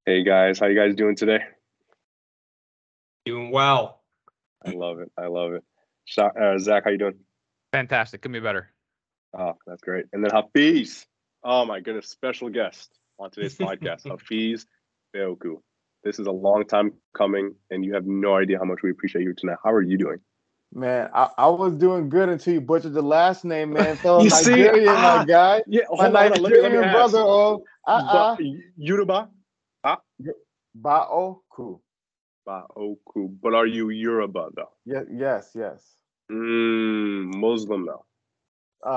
Hey guys, how you guys doing today? Doing well. I love it. I love it. Zach, how you doing? Fantastic. Could be better. Oh, that's great. And then Hafiz. Oh my goodness, special guest on today's podcast, Hafiz Beoku. This is a long time coming, and you have no idea how much we appreciate you tonight. How are you doing? Man, I was doing good until you butchered the last name, man. Fellow You see? Nigerian, my guy. Yeah, My hold on. Let me Nigerian ask. brother. Oh, Yoruba? Baoku. Baoku. But are you Yoruba though? Yes. Muslim though.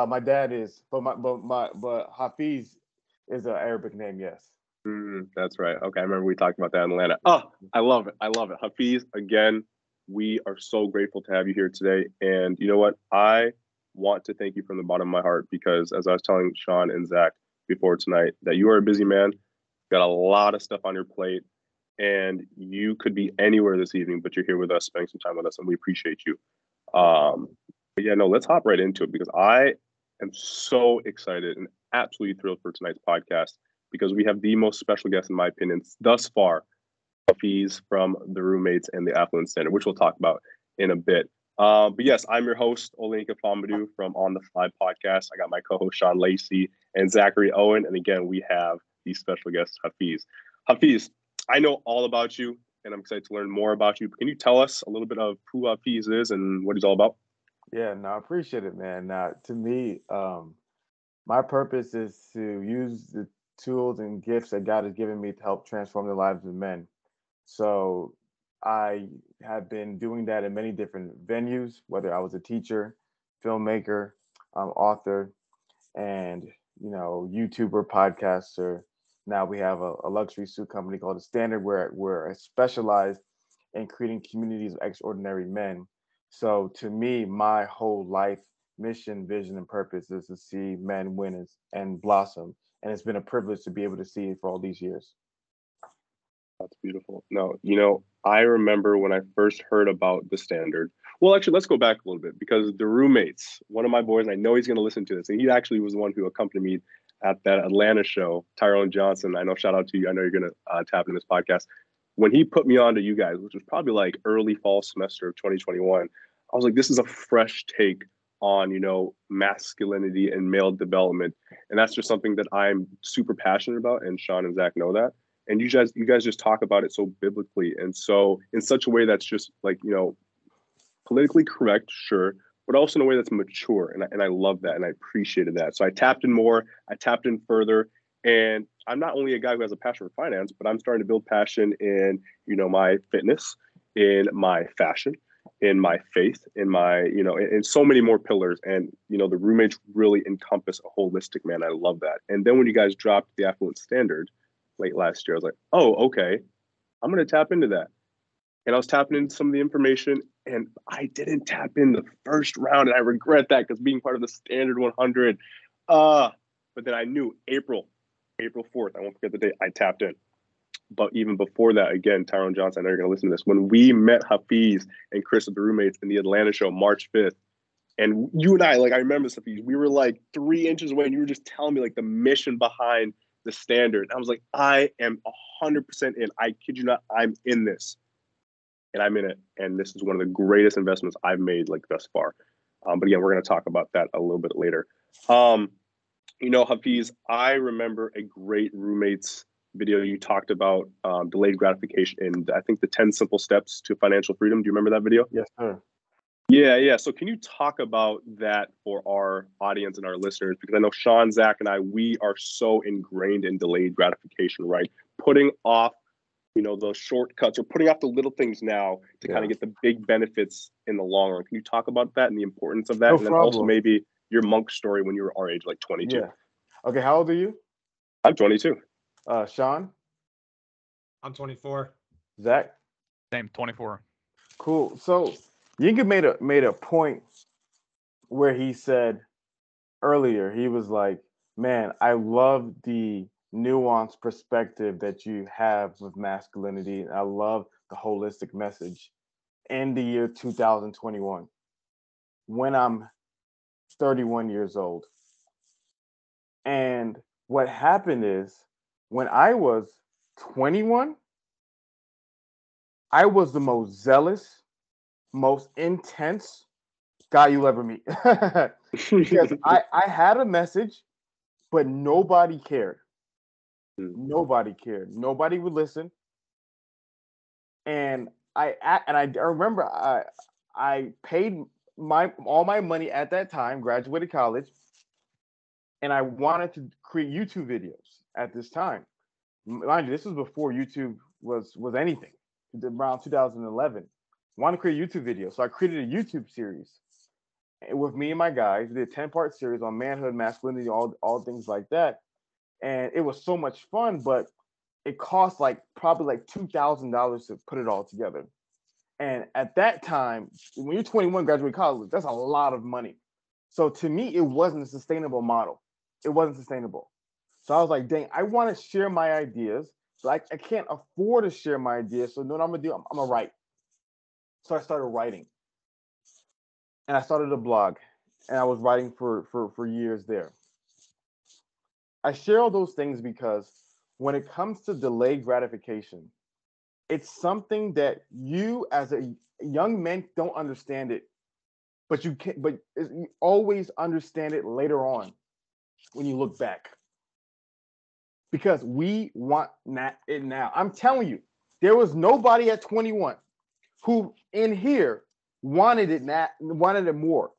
My dad is, but Hafiz is an Arabic name. Yes. That's right. Okay, I remember we talked about that in Atlanta. Oh, I love it. I love it. Hafiz, again, we are so grateful to have you here today. And you know what? I want to thank you from the bottom of my heart because as I was telling Sean and Zach before tonight, that you are a busy man, got a lot of stuff on your plate, and you could be anywhere this evening, but you're here with us, spending some time with us, and we appreciate you. But yeah, no, let's hop right into it because I am so excited and absolutely thrilled for tonight's podcast because we have the most special guest, in my opinion, thus far, Hafiz from the Roommates and the Affluent Standard, which we'll talk about in a bit. But yes, I'm your host, Olayinka Famadu from On the Fly podcast. I got my co-host Sean Lacey and Zachary Owen, and again, we have the special guest Hafiz. Hafiz, I know all about you, and I'm excited to learn more about you. But can you tell us a little bit of who Hafiz is and what he's all about? Yeah, no, I appreciate it, man. Now, to me, my purpose is to use the tools and gifts that God has given me to help transform the lives of men. So I have been doing that in many different venues, whether I was a teacher, filmmaker, author, and YouTuber, podcaster. Now we have a luxury suit company called The Standard, where I specialize in creating communities of extraordinary men. So to me, my whole life mission, vision, and purpose is to see men win and blossom. And it's been a privilege to be able to see it for all these years. That's beautiful. No, I remember when I first heard about the Standard. Well, actually, let's go back a little bit because the Roommates, one of my boys, and I know he's going to listen to this, and he actually was the one who accompanied me at that Atlanta show, Tyrone Johnson. I know, shout out to you. I know you're going to tap in this podcast. When he put me on to you guys, which was probably like early fall semester of 2021, I was like, this is a fresh take on, masculinity and male development. And that's just something that I'm super passionate about. And Sean and Zach know that. And you guys just talk about it so biblically and so in such a way that's just like, politically correct, sure, but also in a way that's mature. And I love that. And I appreciated that. So I tapped in more, I tapped in further. And I'm not only a guy who has a passion for finance, but I'm starting to build passion in, my fitness, in my fashion, in my faith, in my, in so many more pillars. And, the Roommates really encompass a holistic man. I love that. And then when you guys dropped the Affluent Standard late last year, I was like, oh, okay, I'm going to tap into that. And I was tapping into some of the information and I didn't tap in the first round. And I regret that because being part of the Standard 100. But then I knew April 4th, I won't forget the date, I tapped in. But even before that, again, Tyrone Johnson, I know you're going to listen to this. When we met Hafiz and Chris at the Roommates in the Atlanta show, March 5th, and you and I remember this, Hafiz, we were like 3 inches away and you were just telling me like the mission behind the Standard. And I was like, I am 100% in. I kid you not, I'm in this. And I'm in it. And this is one of the greatest investments I've made like thus far. But again, we're going to talk about that a little bit later. Hafiz, I remember a great Roommates video you talked about delayed gratification and I think the 10 simple steps to financial freedom. Do you remember that video? Yes, sir. Yeah. So can you talk about that for our audience and our listeners? Because I know Sean, Zach, and I, we are so ingrained in delayed gratification, right? Putting off, those shortcuts or putting off the little things now to kind of get the big benefits in the long run. Can you talk about that and the importance of that? No and then problem. also maybe your monk story when you were our age, like 22. Yeah. Okay, how old are you? I'm 22. Sean? I'm 24. Zach? Same, 24. Cool. So Yinka made a point where he said earlier, he was like, man, I love the nuanced perspective that you have with masculinity. I love the holistic message. In the year 2021, when I'm 31 years old. And what happened is when I was 21, I was the most zealous, most intense guy you'll ever meet. Because I had a message, but nobody cared. Nobody cared. Nobody would listen. And I remember I paid all my money at that time, graduated college, and I wanted to create YouTube videos at this time. Mind you, this was before YouTube was anything, around 2011. I wanted to create a YouTube video, so I created a YouTube series with me and my guys. We did a 10-part series on manhood, masculinity, all things like that, and it was so much fun. But it cost probably like $2,000 to put it all together. And at that time, when you're 21, graduate college, that's a lot of money. So to me, it wasn't a sustainable model. It wasn't sustainable. So I was like, dang, I want to share my ideas, but I can't afford to share my ideas. So what I'm gonna do, I'm gonna write. So I started writing. And I started a blog. And I was writing for years there. I share all those things because when it comes to delayed gratification, it's something that you as a young man don't understand it, but you always understand it later on when you look back. Because we want it now. I'm telling you, there was nobody at 21 who in here wanted it more.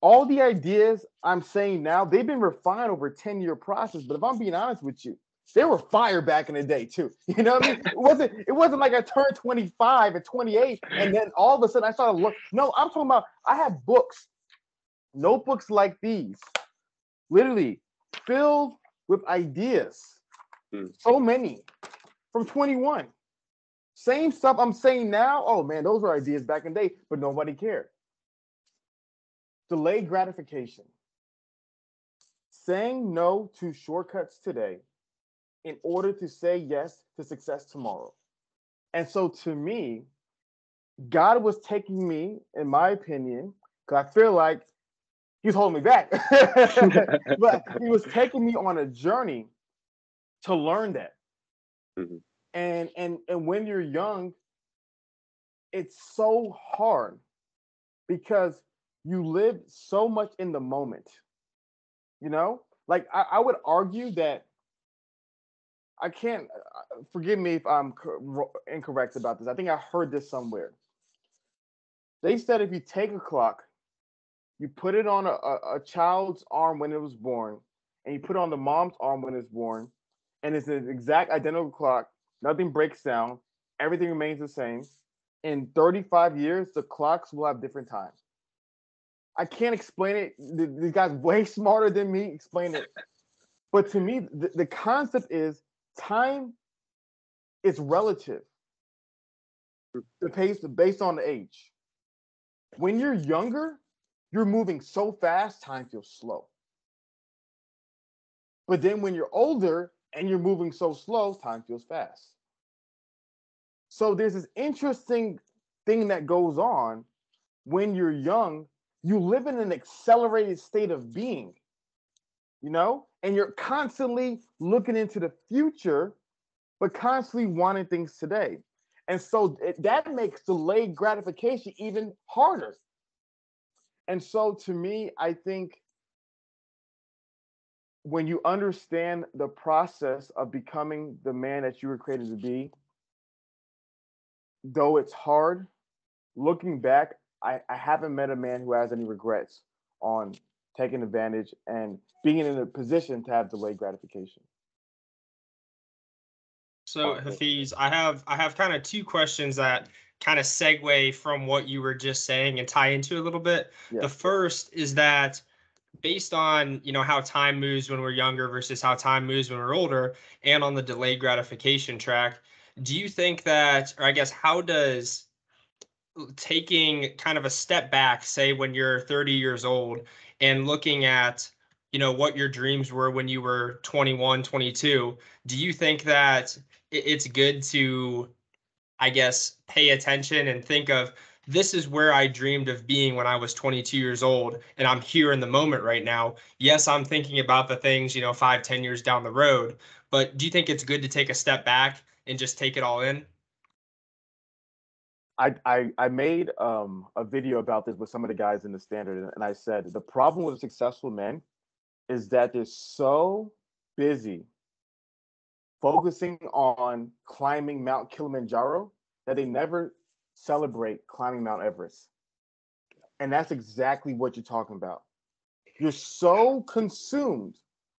All the ideas I'm saying now, they've been refined over a 10-year process. But if I'm being honest with you, they were fire back in the day too. You know what I mean? It wasn't like I turned 25 at 28 and then all of a sudden I started look. No, I'm talking about I had books, notebooks like these, literally filled with ideas. So many from 21. Same stuff I'm saying now. Oh man, those were ideas back in the day, but nobody cared. Delayed gratification. Saying no to shortcuts today in order to say yes to success tomorrow. And so to me, God was taking me, in my opinion, because I feel like he's holding me back. But he was taking me on a journey to learn that. Mm-hmm. And when you're young, it's so hard because you live so much in the moment. You know, like I would argue that I can't, forgive me if I'm incorrect about this. I think I heard this somewhere. They said if you take a clock, you put it on a child's arm when it was born, and you put it on the mom's arm when it's born, and it's an exact identical clock, nothing breaks down, everything remains the same. In 35 years, the clocks will have different times. I can't explain it. These guys way smarter than me explain it. But to me, the concept is time is relative. Based on the age. When you're younger, you're moving so fast, time feels slow. But then when you're older and you're moving so slow, time feels fast. So there's this interesting thing that goes on when you're young. You live in an accelerated state of being, you know, and you're constantly looking into the future, but constantly wanting things today. And so that makes delayed gratification even harder. And so to me, I think when you understand the process of becoming the man that you were created to be, though it's hard, looking back, I haven't met a man who has any regrets on taking advantage and being in a position to have delayed gratification. So Hafiz, I have kind of two questions that kind of segue from what you were just saying and tie into a little bit. Yeah. The first is that based on, you know, how time moves when we're younger versus how time moves when we're older, and on the delayed gratification track, do you think that, or I guess, how does taking kind of a step back, say when you're 30 years old and looking at, you know, what your dreams were when you were 21, 22, do you think that it's good to, I guess, pay attention and think of this is where I dreamed of being when I was 22 years old, and I'm here in the moment right now. Yes, I'm thinking about the things, 5, 10 years down the road, but do you think it's good to take a step back and just take it all in? I made a video about this with some of the guys in the standard, and I said the problem with successful men is that they're so busy focusing on climbing Mount Kilimanjaro that they never celebrate climbing Mount Everest. And that's exactly what you're talking about. You're so consumed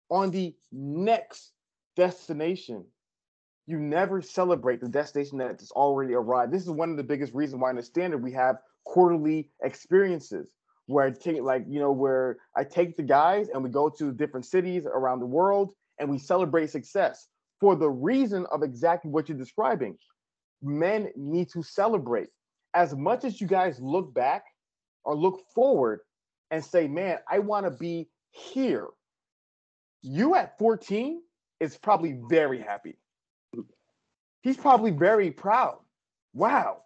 on the next destination, you never celebrate the destination that's already arrived. This is one of the biggest reasons why in the standard we have quarterly experiences where I take where I take the guys and we go to different cities around the world and we celebrate success for the reason of exactly what you're describing. Men need to celebrate. As much as you guys look back or look forward and say, man, I want to be here. You at 14 is probably very happy. He's probably very proud. Wow,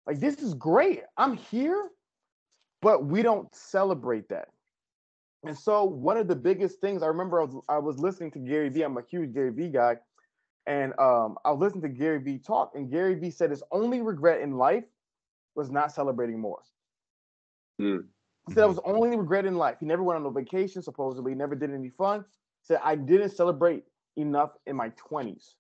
like this is great. I'm here, but we don't celebrate that. And so one of the biggest things I remember, I was listening to Gary Vee. I'm a huge Gary Vee guy, and I was listening to Gary Vee talk, and Gary Vee said his only regret in life was not celebrating more. He said it was the only regret in life. He never went on a vacation, supposedly, never did any fun. He said, I didn't celebrate enough in my 20s.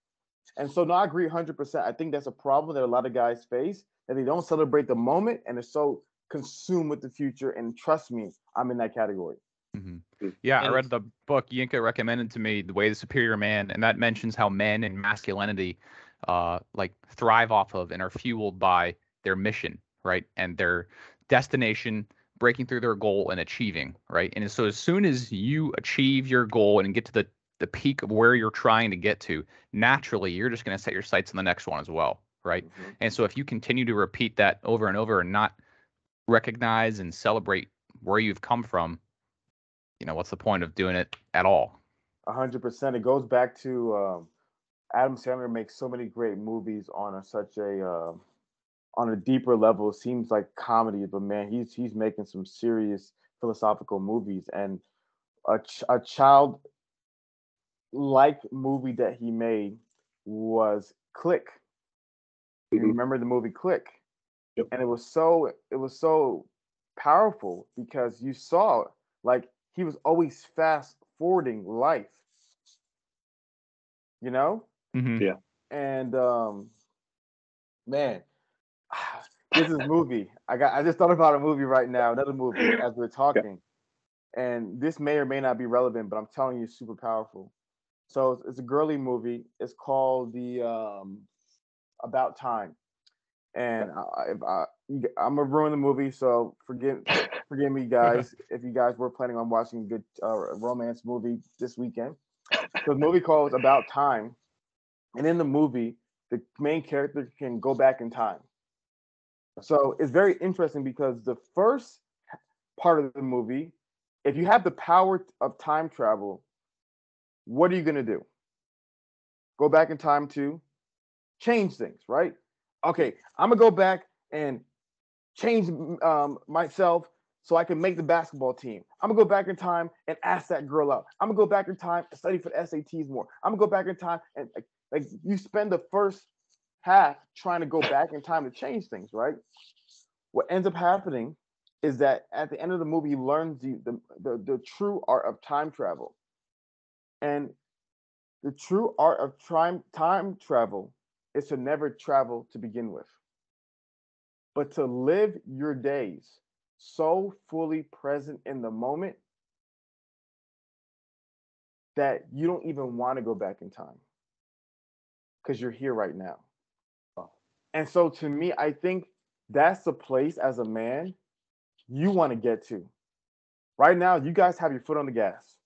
And so, no, I agree 100%. I think that's a problem that a lot of guys face, that they don't celebrate the moment and they're so consumed with the future. And trust me, I'm in that category. Yeah, I read the book Yinka recommended to me, The Way of the Superior Man, and that mentions how men and masculinity thrive off of and are fueled by their mission, right? And their destination, breaking through their goal and achieving, right? And so as soon as you achieve your goal and get to the peak of where you're trying to get to, naturally, you're just going to set your sights on the next one as well, right? And so if you continue to repeat that over and over and not recognize and celebrate where you've come from, what's the point of doing it at all? 100%. It goes back to Adam Sandler makes so many great movies on a deeper level. It seems like comedy, but man, he's making some serious philosophical movies. And a child like movie that he made was Click. You remember the movie Click? Yep. And it was so powerful because you saw like he was always fast forwarding life. Yeah. And man, this is movie. I just thought about a movie right now, another movie as we're talking. And this may or may not be relevant, but I'm telling you, it's super powerful. So it's a girly movie. It's called the About Time. And I'm gonna ruin the movie, so forgive me, guys, if you guys were planning on watching a good romance movie this weekend. So the movie called About Time, and in the movie, the main character can go back in time. So it's very interesting because the first part of the movie, if you have the power of time travel, what are you going to do? Go back in time to change things, right? Okay, I'm going to go back and change myself so I can make the basketball team. I'm going to go back in time and ask that girl out. I'm going to go back in time and study for the SATs more. I'm going to go back in time and like you spend the first half trying to go back in time to change things, right? What ends up happening is that at the end of the movie, he learns the true art of time travel. And the true art of time travel is to never travel to begin with, but to live your days so fully present in the moment that you don't even want to go back in time because you're here right now. And so to me, I think that's the place as a man you want to get to. Right now, you guys have your foot on the gas.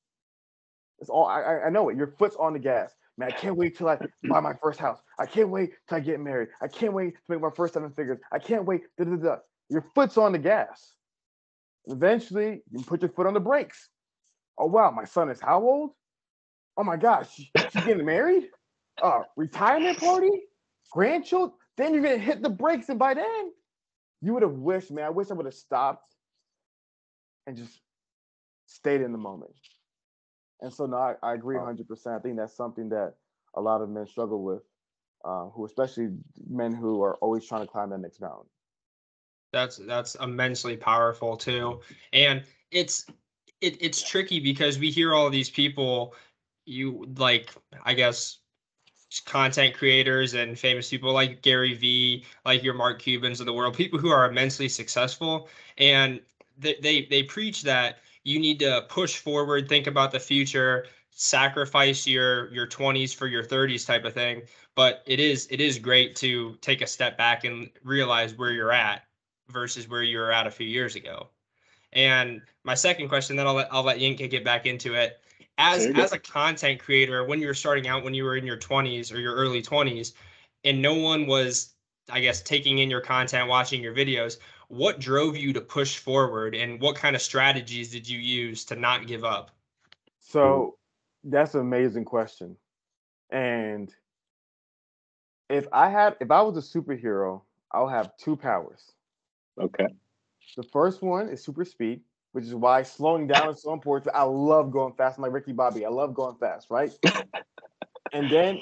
It's all I know it. Your foot's on the gas. Man, I can't wait till I buy my first house. I can't wait till I get married. I can't wait to make my first 7 figures. I can't wait. Your foot's on the gas. Eventually, you put your foot on the brakes. Oh, wow, my son is how old? Oh, my gosh, she's getting married? Retirement party? Grandchildren? Then you're going to hit the brakes, and by then, you would have wished, man, I wish I would have stopped and just stayed in the moment. And so, no, I agree 100%. I think that's something that a lot of men struggle with, who, especially men who are always trying to climb that next mountain. That's immensely powerful too. And it's tricky because we hear all these people, I guess, content creators and famous people like Gary Vee, like your Mark Cubans of the world, people who are immensely successful, and they preach that you need to push forward, think about the future, sacrifice your 20s for your 30s type of thing. But it is great to take a step back and realize where you're at versus where you were at a few years ago. And my second question, then I'll let Yinka get back into it. As a content creator, when you were starting out, when you were in your 20s or your early 20s, and no one was, I guess, taking in your content, watching your videos, what drove you to push forward, and what kind of strategies did you use to not give up? So that's an amazing question. And if I was a superhero, I'll have two powers. Okay. The first one is super speed, which is why slowing down is so important. I love going fast. I'm like Ricky Bobby. I love going fast, right? And then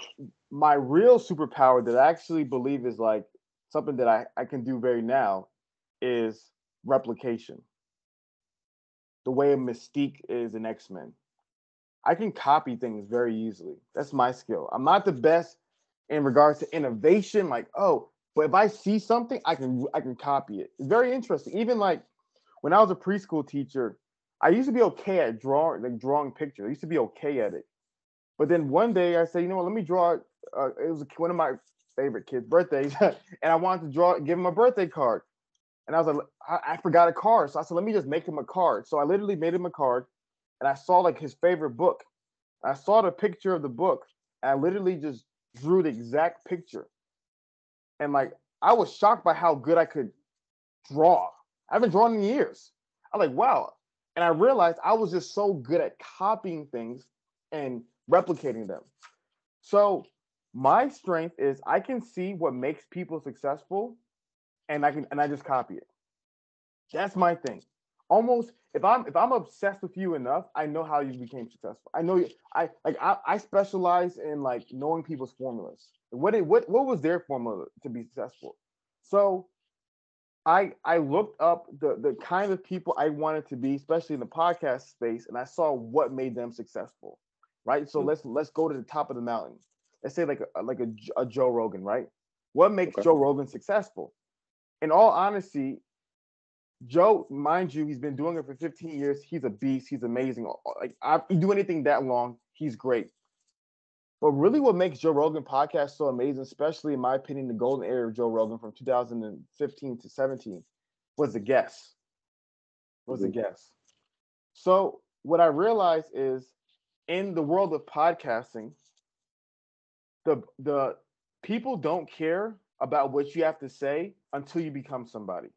my real superpower that I actually believe is like something that I can do very now is replication. The way Mystique is in X-Men. I can copy things very easily. That's my skill. I'm not the best in regards to innovation, but if I see something, I can copy it. It's very interesting. Even like when I was a preschool teacher, I used to be okay at drawing pictures. I used to be okay at it. But then one day I said, you know what, let me draw. It was one of my favorite kids' birthdays, and I wanted to give him a birthday card. And I was like, I forgot a card. So I said, let me just make him a card. So I literally made him a card, and I saw like his favorite book. I saw the picture of the book, and I literally just drew the exact picture. And like, I was shocked by how good I could draw. I haven't drawn in years. I was like, wow. And I realized I was just so good at copying things and replicating them. So my strength is I can see what makes people successful, and I just copy it. That's my thing. Almost if I'm obsessed with you enough, I know how you became successful. I know I specialize in like knowing people's formulas. What was their formula to be successful? So I looked up the kind of people I wanted to be, especially in the podcast space, and I saw what made them successful. Right. So let's go to the top of the mountain. Let's say like a Joe Rogan, right? What makes Joe Rogan successful? In all honesty, Joe, mind you, he's been doing it for 15 years. He's a beast. He's amazing. Like, you do anything that long, he's great. But really what makes Joe Rogan podcast so amazing, especially in my opinion, the golden era of Joe Rogan from 2015 to 17, was the guests. So what I realized is in the world of podcasting, the people don't care about what you have to say until you become somebody.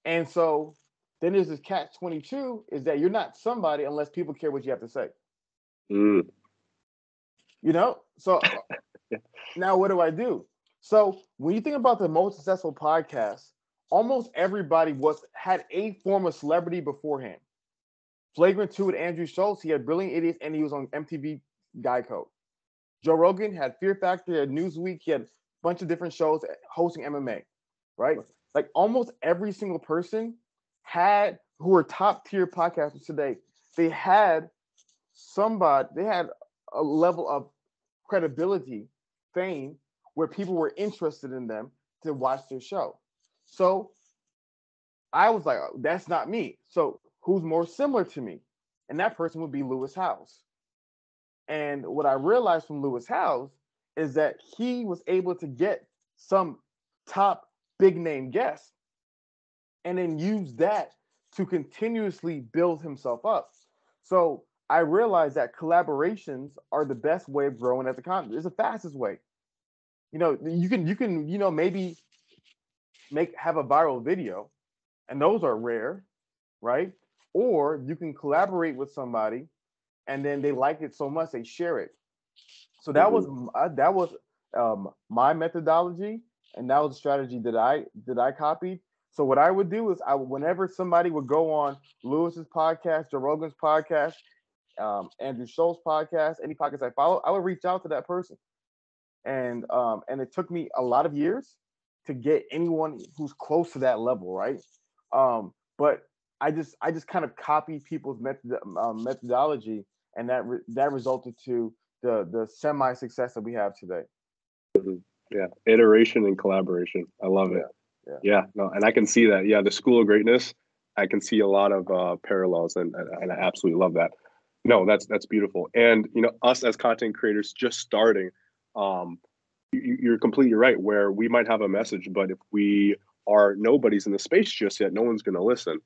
And so then there's this catch-22 is that you're not somebody unless people care what you have to say. You know? So now what do I do? So when you think about the most successful podcasts, almost everybody had a form of celebrity beforehand. Flagrant 2 with Andrew Schultz, he had Brilliant Idiots, and he was on MTV Guy Code. Joe Rogan had Fear Factor, he had Newsweek, he had a bunch of different shows hosting MMA, right? Like almost every single person who were top tier podcasters today, they had a level of credibility, fame, where people were interested in them to watch their show. So I was like, oh, that's not me. So who's more similar to me? And that person would be Lewis Howes. And what I realized from Lewis Howes is that he was able to get some top big name guests and then use that to continuously build himself up. So I realized that collaborations are the best way of growing as a content. It's the fastest way. You know, you can maybe have a viral video, and those are rare, right? Or you can collaborate with somebody and then they like it so much they share it. So that was my methodology, and that was a strategy that I copied. So what I would do is whenever somebody would go on Lewis's podcast, Joe Rogan's podcast, Andrew Schultz's podcast, any podcast I follow, I would reach out to that person. And it took me a lot of years to get anyone who's close to that level, right? But I just kind of copied people's methodology, and that resulted to the semi success that we have today. Mm-hmm. Yeah, iteration and collaboration. I love it. Yeah, no, and I can see that. Yeah, the School of Greatness. I can see a lot of parallels, and I absolutely love that. No, that's beautiful. And us as content creators just starting, you're completely right. Where we might have a message, but if we are nobodies in the space just yet, no one's going to listen.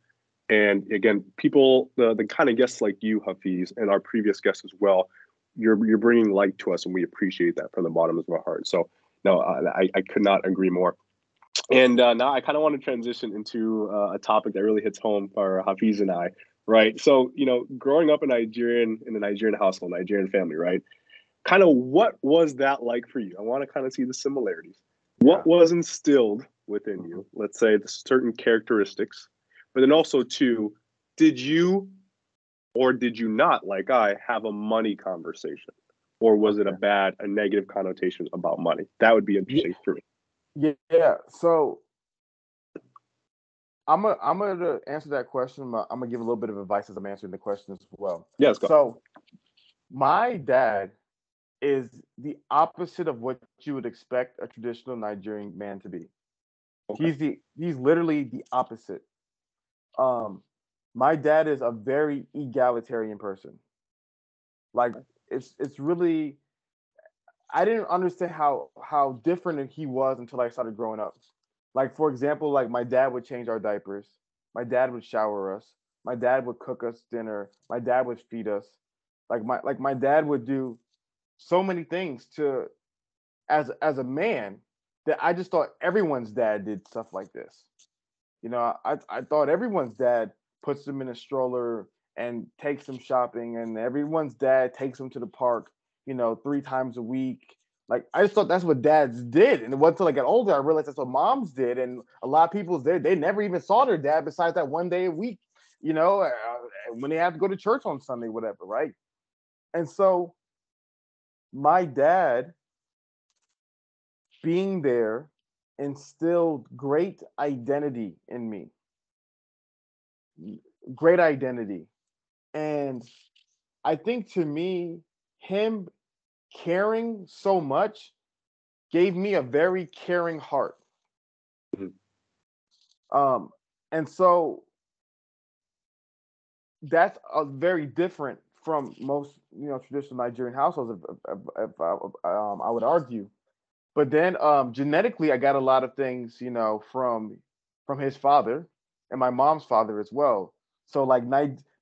And again, people, the kind of guests like you, Hafiz, and our previous guests as well, you're bringing light to us, and we appreciate that from the bottom of our heart. So no, I could not agree more. And now I kind of want to transition into a topic that really hits home for Hafiz and I, right? So, growing up in a Nigerian household, Nigerian family, right? Kind of what was that like for you? I want to kind of see the similarities. What was instilled within you? Let's say the certain characteristics, but then also too, did you or did you not, like I, have a money conversation? Or was it a negative connotation about money? That would be interesting for me. Yeah. So I'm gonna answer that question. I'm gonna give a little bit of advice as I'm answering the question as well. Yes. Go. So my dad is the opposite of what you would expect a traditional Nigerian man to be. Okay. He's literally the opposite. My dad is a very egalitarian person. Like it's really, I didn't understand how different he was until I started growing up. Like, for example, like my dad would change our diapers. My dad would shower us. My dad would cook us dinner. My dad would feed us. Like my dad would do so many things as a man that I just thought everyone's dad did stuff like this. I thought everyone's dad puts them in a stroller and takes them shopping, and everyone's dad takes them to the park, 3 times a week. Like, I just thought that's what dads did. And it wasn't until I got older I realized that's what moms did. And a lot of people, they never even saw their dad besides that one day a week, when they have to go to church on Sunday, whatever, right? And so my dad being there instilled great identity in me. Great identity. And I think to me, him caring so much gave me a very caring heart. Mm-hmm. And so that's very different from most, traditional Nigerian households, if I would argue. But then genetically, I got a lot of things, from his father and my mom's father as well. So like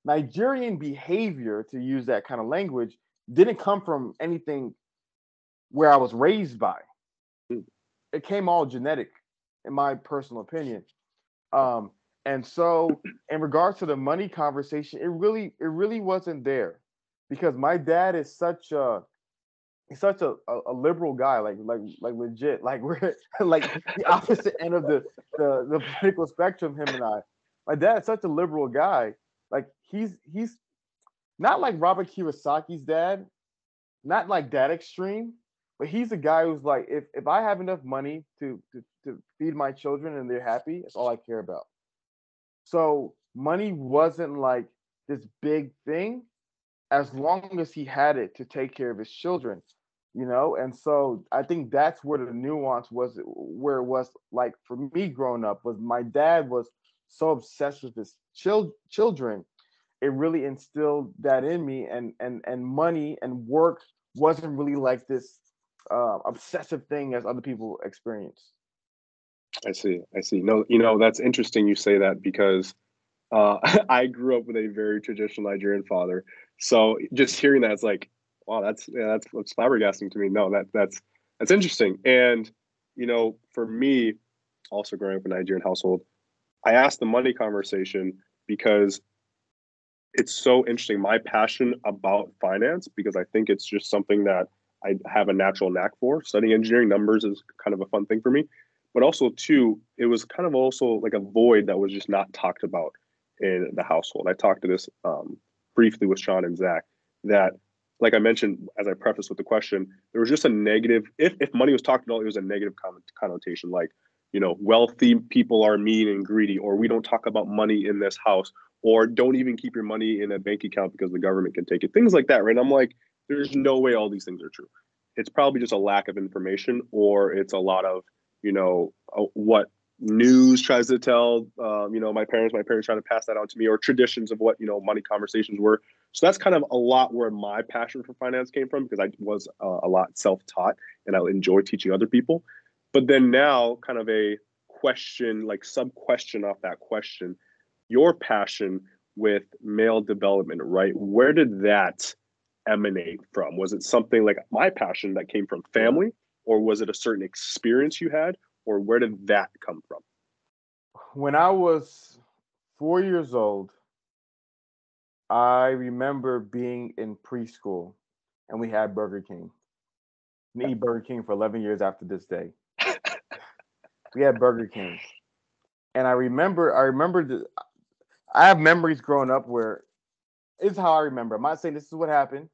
Nigerian behavior, to use that kind of language, didn't come from anything where I was raised by. It came all genetic, in my personal opinion. And so in regards to the money conversation, it really wasn't there, because my dad is such a liberal guy, like legit, like we're like the opposite end of the political spectrum, him and I. My dad's such a liberal guy. Like he's not like Robert Kiyosaki's dad, not like that extreme, but he's a guy who's like, if I have enough money to feed my children and they're happy, that's all I care about. So money wasn't like this big thing as long as he had it to take care of his children, And so I think that's where the nuance was, where it was like for me growing up, was my dad was so obsessed with his children. It really instilled that in me, and money and work wasn't really like this obsessive thing as other people experience. I see. No, that's interesting you say that, because I grew up with a very traditional Nigerian father. So just hearing that, it's like, wow, that's flabbergasting to me. No, that's interesting. And for me, also growing up in a Nigerian household, I asked the money conversation because it's so interesting. My passion about finance, because I think it's just something that I have a natural knack for. Studying engineering, numbers is kind of a fun thing for me. but also too, it was kind of also like a void that was just not talked about in the household. I talked to this briefly with Sean and Zach that, like I mentioned, as I prefaced with the question, there was just a negative, if money was talked about, it was a negative connotation, like, you know, wealthy people are mean and greedy, or we don't talk about money in this house, or don't even keep your money in a bank account because the government can take it. Things like that, right? I'm like, there's no way all these things are true. It's probably just a lack of information, or it's a lot of, you know, what news tries to tell, you know, my parents trying to pass that on to me, or traditions of what, you know, money conversations were. So that's kind of a lot where my passion for finance came from, because I was a lot self-taught and I enjoy teaching other people. But then now, kind of a question, like sub question off that question, your passion with male development, right? Where did that emanate from? Was it something like my passion that came from family, or was it a certain experience you had, or where did that come from? When I was 4 years old, I remember being in preschool and we had Burger King. I eat Burger King for 11 years after this day. We had Burger King. And I have memories growing up where it's how I remember. I'm not saying this is what happened.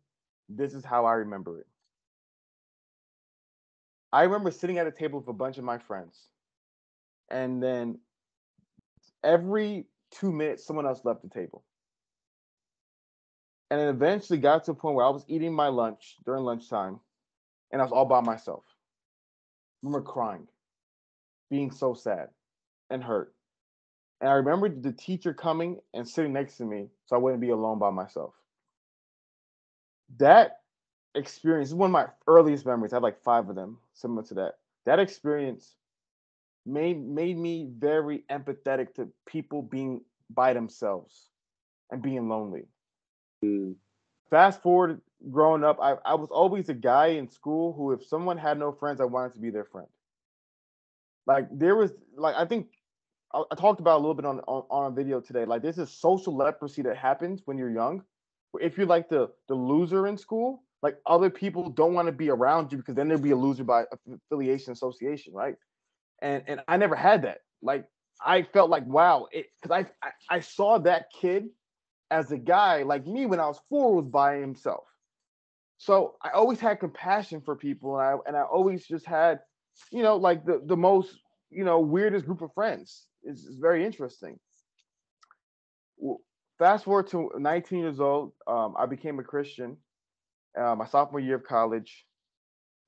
This is how I remember it. I remember sitting at a table with a bunch of my friends. And then every 2 minutes, someone else left the table. And it eventually got to a point where I was eating my lunch during lunchtime and I was all by myself. I remember crying, being so sad and hurt. And I remember the teacher coming and sitting next to me so I wouldn't be alone by myself. That experience is one of my earliest memories. I have like 5 of them, similar to that. That experience made me very empathetic to people being by themselves and being lonely. Fast forward, growing up, I was always a guy in school who, if someone had no friends, I wanted to be their friend. Like there was, like I think I talked about a little bit on a video today. Like there's this social leprosy that happens when you're young. If you're like the loser in school, like other people don't want to be around you because then there'll be a loser by affiliation, association, right? And I never had that. Like I felt like, wow, because I saw that kid as a guy like me when I was 4 was by himself. So I always had compassion for people, and I always just had, you know, like the most, you know, weirdest group of friends. It's very interesting. Fast forward to 19 years old, I became a Christian my sophomore year of college,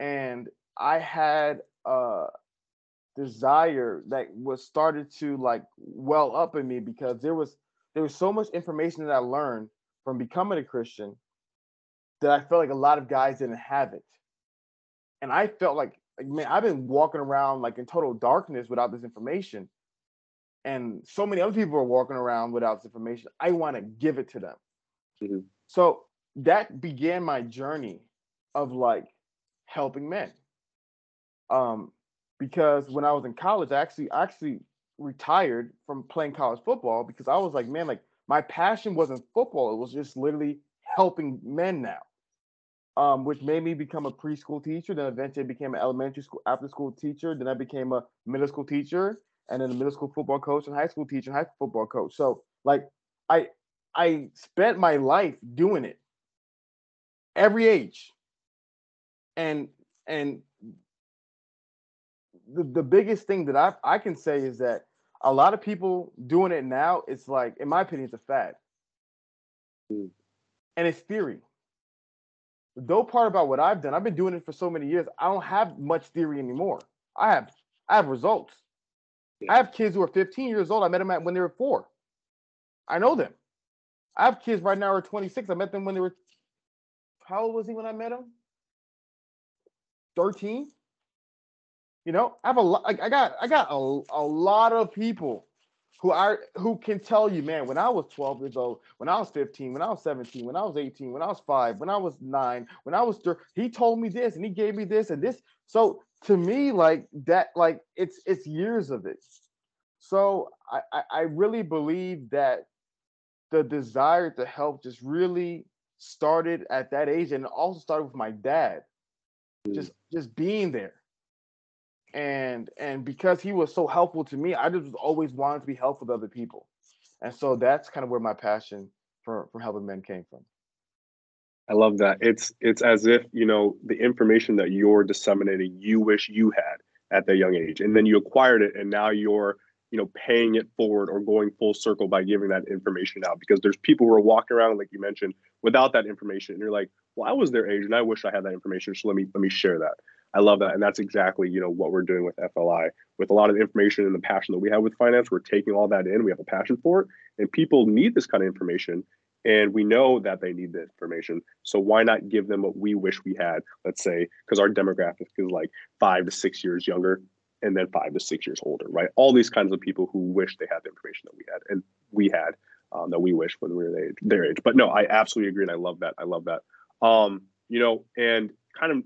and I had a desire that was started to like well up in me because there was so much information that I learned from becoming a Christian that I felt like a lot of guys didn't have it. And I felt like man, I've been walking around like in total darkness without this information. And so many other people are walking around without this information. I want to give it to them. Mm-hmm. So that began my journey of like helping men. Because when I was in college, I actually retired from playing college football because I was like, man, like my passion wasn't football. It was just literally helping men now, which made me become a preschool teacher. Then eventually I became an elementary school after school teacher. Then I became a middle school teacher and then a middle school football coach and high school teacher and high school football coach. So like I spent my life doing it every age. And the biggest thing that I can say is that a lot of people doing it now, it's like, in my opinion, it's a fad. And it's theory. The dope part about what I've done, I've been doing it for so many years, I don't have much theory anymore. I have results. I have kids who are 15 years old. I met them when they were 4. I know them. I have kids right now who are 26. I met them when they were, how old was he when I met him? 13. You know, I have a lot. I got a lot of people who can tell you, man, when I was 12 years old, when I was 15, when I was 17, when I was 18, when I was 5, when I was 9, when I was 30, he told me this and he gave me this and this. So to me, like that, like it's years of it. So I really believe that the desire to help just really started at that age, and it also started with my dad, just being there. And because he was so helpful to me, I just always wanted to be helpful to other people. And so that's kind of where my passion for helping men came from. I love that. It's as if, the information that you're disseminating, you wish you had at that young age. And then you acquired it and now you're, paying it forward or going full circle by giving that information out, because there's people who are walking around, like you mentioned, without that information. And you're like, well, I was their age and I wish I had that information. So let me share that. I love that. And that's exactly, what we're doing with FLI, with a lot of information and the passion that we have with finance. We're taking all that in. We have a passion for it, and people need this kind of information. And we know that they need the information. So why not give them what we wish we had, let's say, because our demographic is like 5 to 6 years younger and then 5 to 6 years older, right? All these kinds of people who wish they had the information that we had and we had, that we wish when we were their age. But no, I absolutely agree. And I love that. And kind of,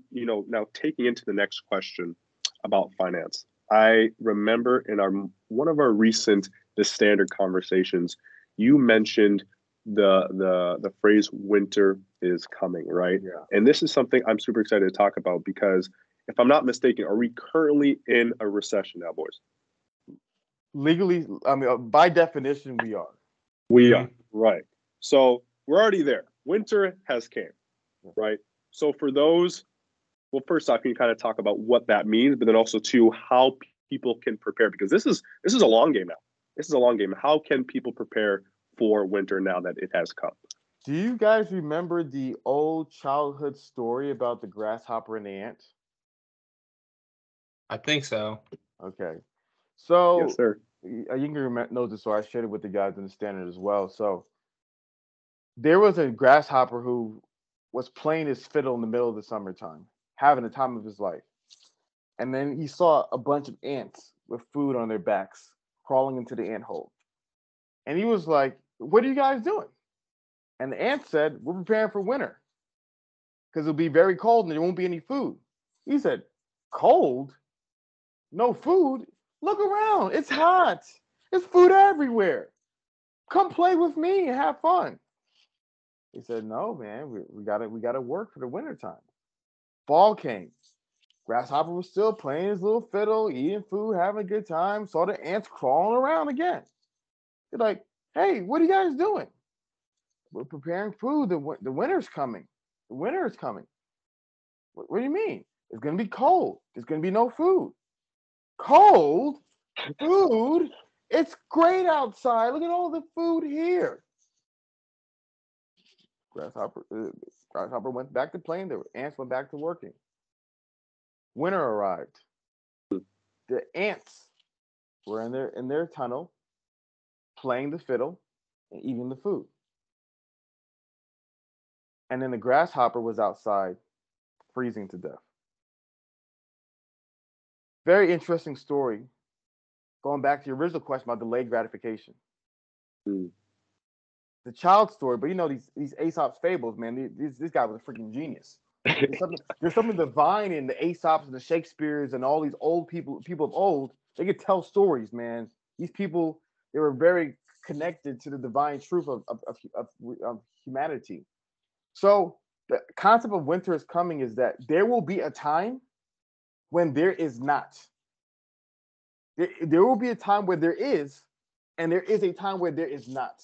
now taking into the next question about finance. I remember in one of our recent The Standard conversations, you mentioned the phrase "winter is coming," right? Yeah. And this is something I'm super excited to talk about, because if I'm not mistaken, are we currently in a recession now, boys? Legally, I mean, by definition, we are. We are, right. So we're already there. Winter has came, right? So for those, well, first off, can you kind of talk about what that means, but then also too, how people can prepare? Because this is a long game now. This is a long game. How can people prepare for winter now that it has come? Do you guys remember the old childhood story about the grasshopper and the ant? I think so. Okay. So Yes, sir. you can know this, so I shared it with the guys in the Standard as well. So there was a grasshopper who was playing his fiddle in the middle of the summertime, having the time of his life. And then he saw a bunch of ants with food on their backs crawling into the ant hole. And he was like, "What are you guys doing?" And the ant said, "We're preparing for winter because it'll be very cold and there won't be any food." He said, "Cold? No food? Look around. It's hot. There's food everywhere. Come play with me and have fun." He said, "No, man, we gotta work for the wintertime." Fall came. Grasshopper was still playing his little fiddle, eating food, having a good time, saw the ants crawling around again. He's like, "Hey, what are you guys doing?" "We're preparing food. The winter's coming. The winter is coming." What do you mean? "It's going to be cold. There's going to be no food." "Cold? Food? It's great outside. Look at all the food here." Grasshopper went back to playing. The ants went back to working. Winter arrived. The ants were in their tunnel, playing the fiddle and eating the food. And then the grasshopper was outside, freezing to death. Very interesting story. Going back to your original question about delayed gratification. Mm. The child story, but these Aesop's fables, man. This guy was a freaking genius. There's something divine in the Aesops and the Shakespeare's and all these old people of old. They could tell stories, man. These people, they were very connected to the divine truth of humanity. So the concept of winter is coming is that there will be a time when there is not. There will be a time where there is, and there is a time where there is not.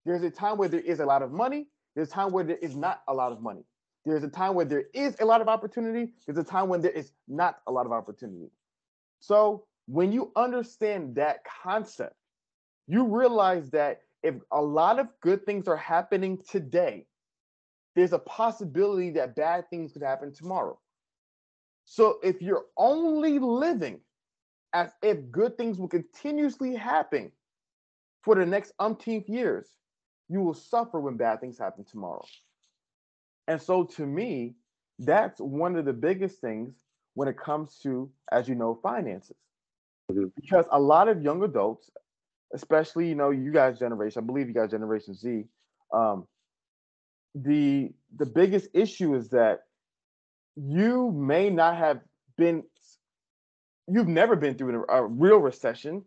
There's a time where there is a lot of money. There's a time where there is not a lot of money. There's a time where there is a lot of opportunity. There's a time when there is not a lot of opportunity. So when you understand that concept, you realize that if a lot of good things are happening today, there's a possibility that bad things could happen tomorrow. So if you're only living as if good things will continuously happen for the next umpteenth years, you will suffer when bad things happen tomorrow. And so to me, that's one of the biggest things when it comes to, as you know, finances. Mm-hmm. Because a lot of young adults, especially, you guys' generation, I believe you guys' Generation Z, the biggest issue is that you may not have been, you've never been through a real recession,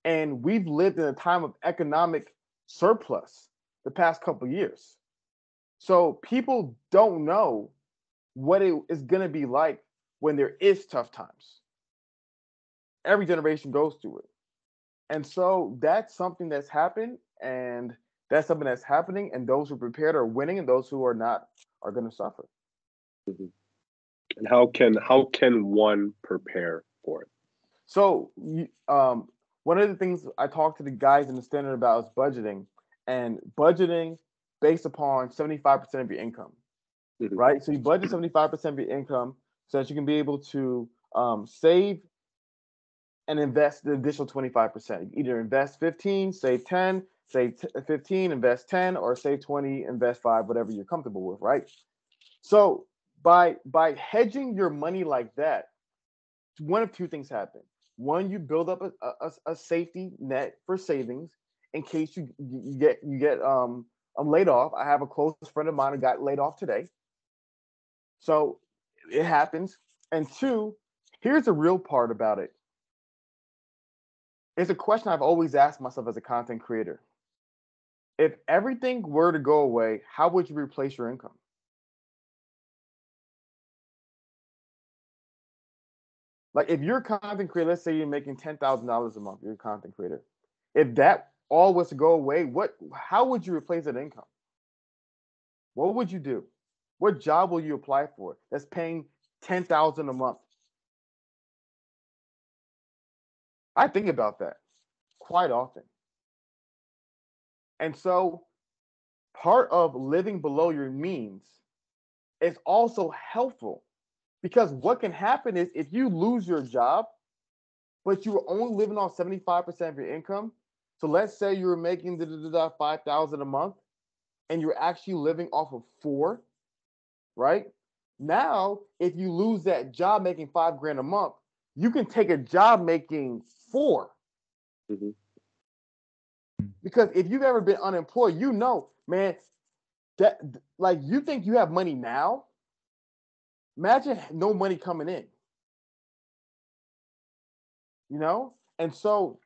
and we've lived in a time of economic surplus the past couple of years. So people don't know what it is going to be like when there is tough times. every generation goes through it. And so that's something that's happened, and that's something that's happening, and those who are prepared are winning, and those who are not are going to suffer. Mm-hmm. And how can one prepare for it? So, one of the things I talk to the guys in the standard about is budgeting, and budgeting based upon 75% of your income, Mm-hmm. right? So you budget 75% of your income so that you can be able to save and invest the additional 25%. Either invest 15, save 10, save 15, invest 10, or save 20, invest 5, whatever you're comfortable with, right? So by hedging your money like that, one of two things happen. One, you build up a safety net for savings in case you get laid off. I have a close friend of mine who got laid off today. So it happens. And two, here's the real part about it. It's a question I've always asked myself as a content creator. If everything were to go away, how would you replace your income? Like if you're a content creator, let's say you're making $10,000 a month, you're a content creator. If that all was to go away, how would you replace that income? What would you do? What job will you apply for that's paying $10,000 a month? I think about that quite often. And so part of living below your means is also helpful, because what can happen is if you lose your job, but you were only living on 75% of your income. So let's say you were making $5,000 a month and you're actually living off of 4, right? Now, if you lose that job making $5,000 a month, you can take a job making 4. Mm-hmm. Because if you've ever been unemployed, you know, man, that like you think you have money now. Imagine no money coming in. You know? And so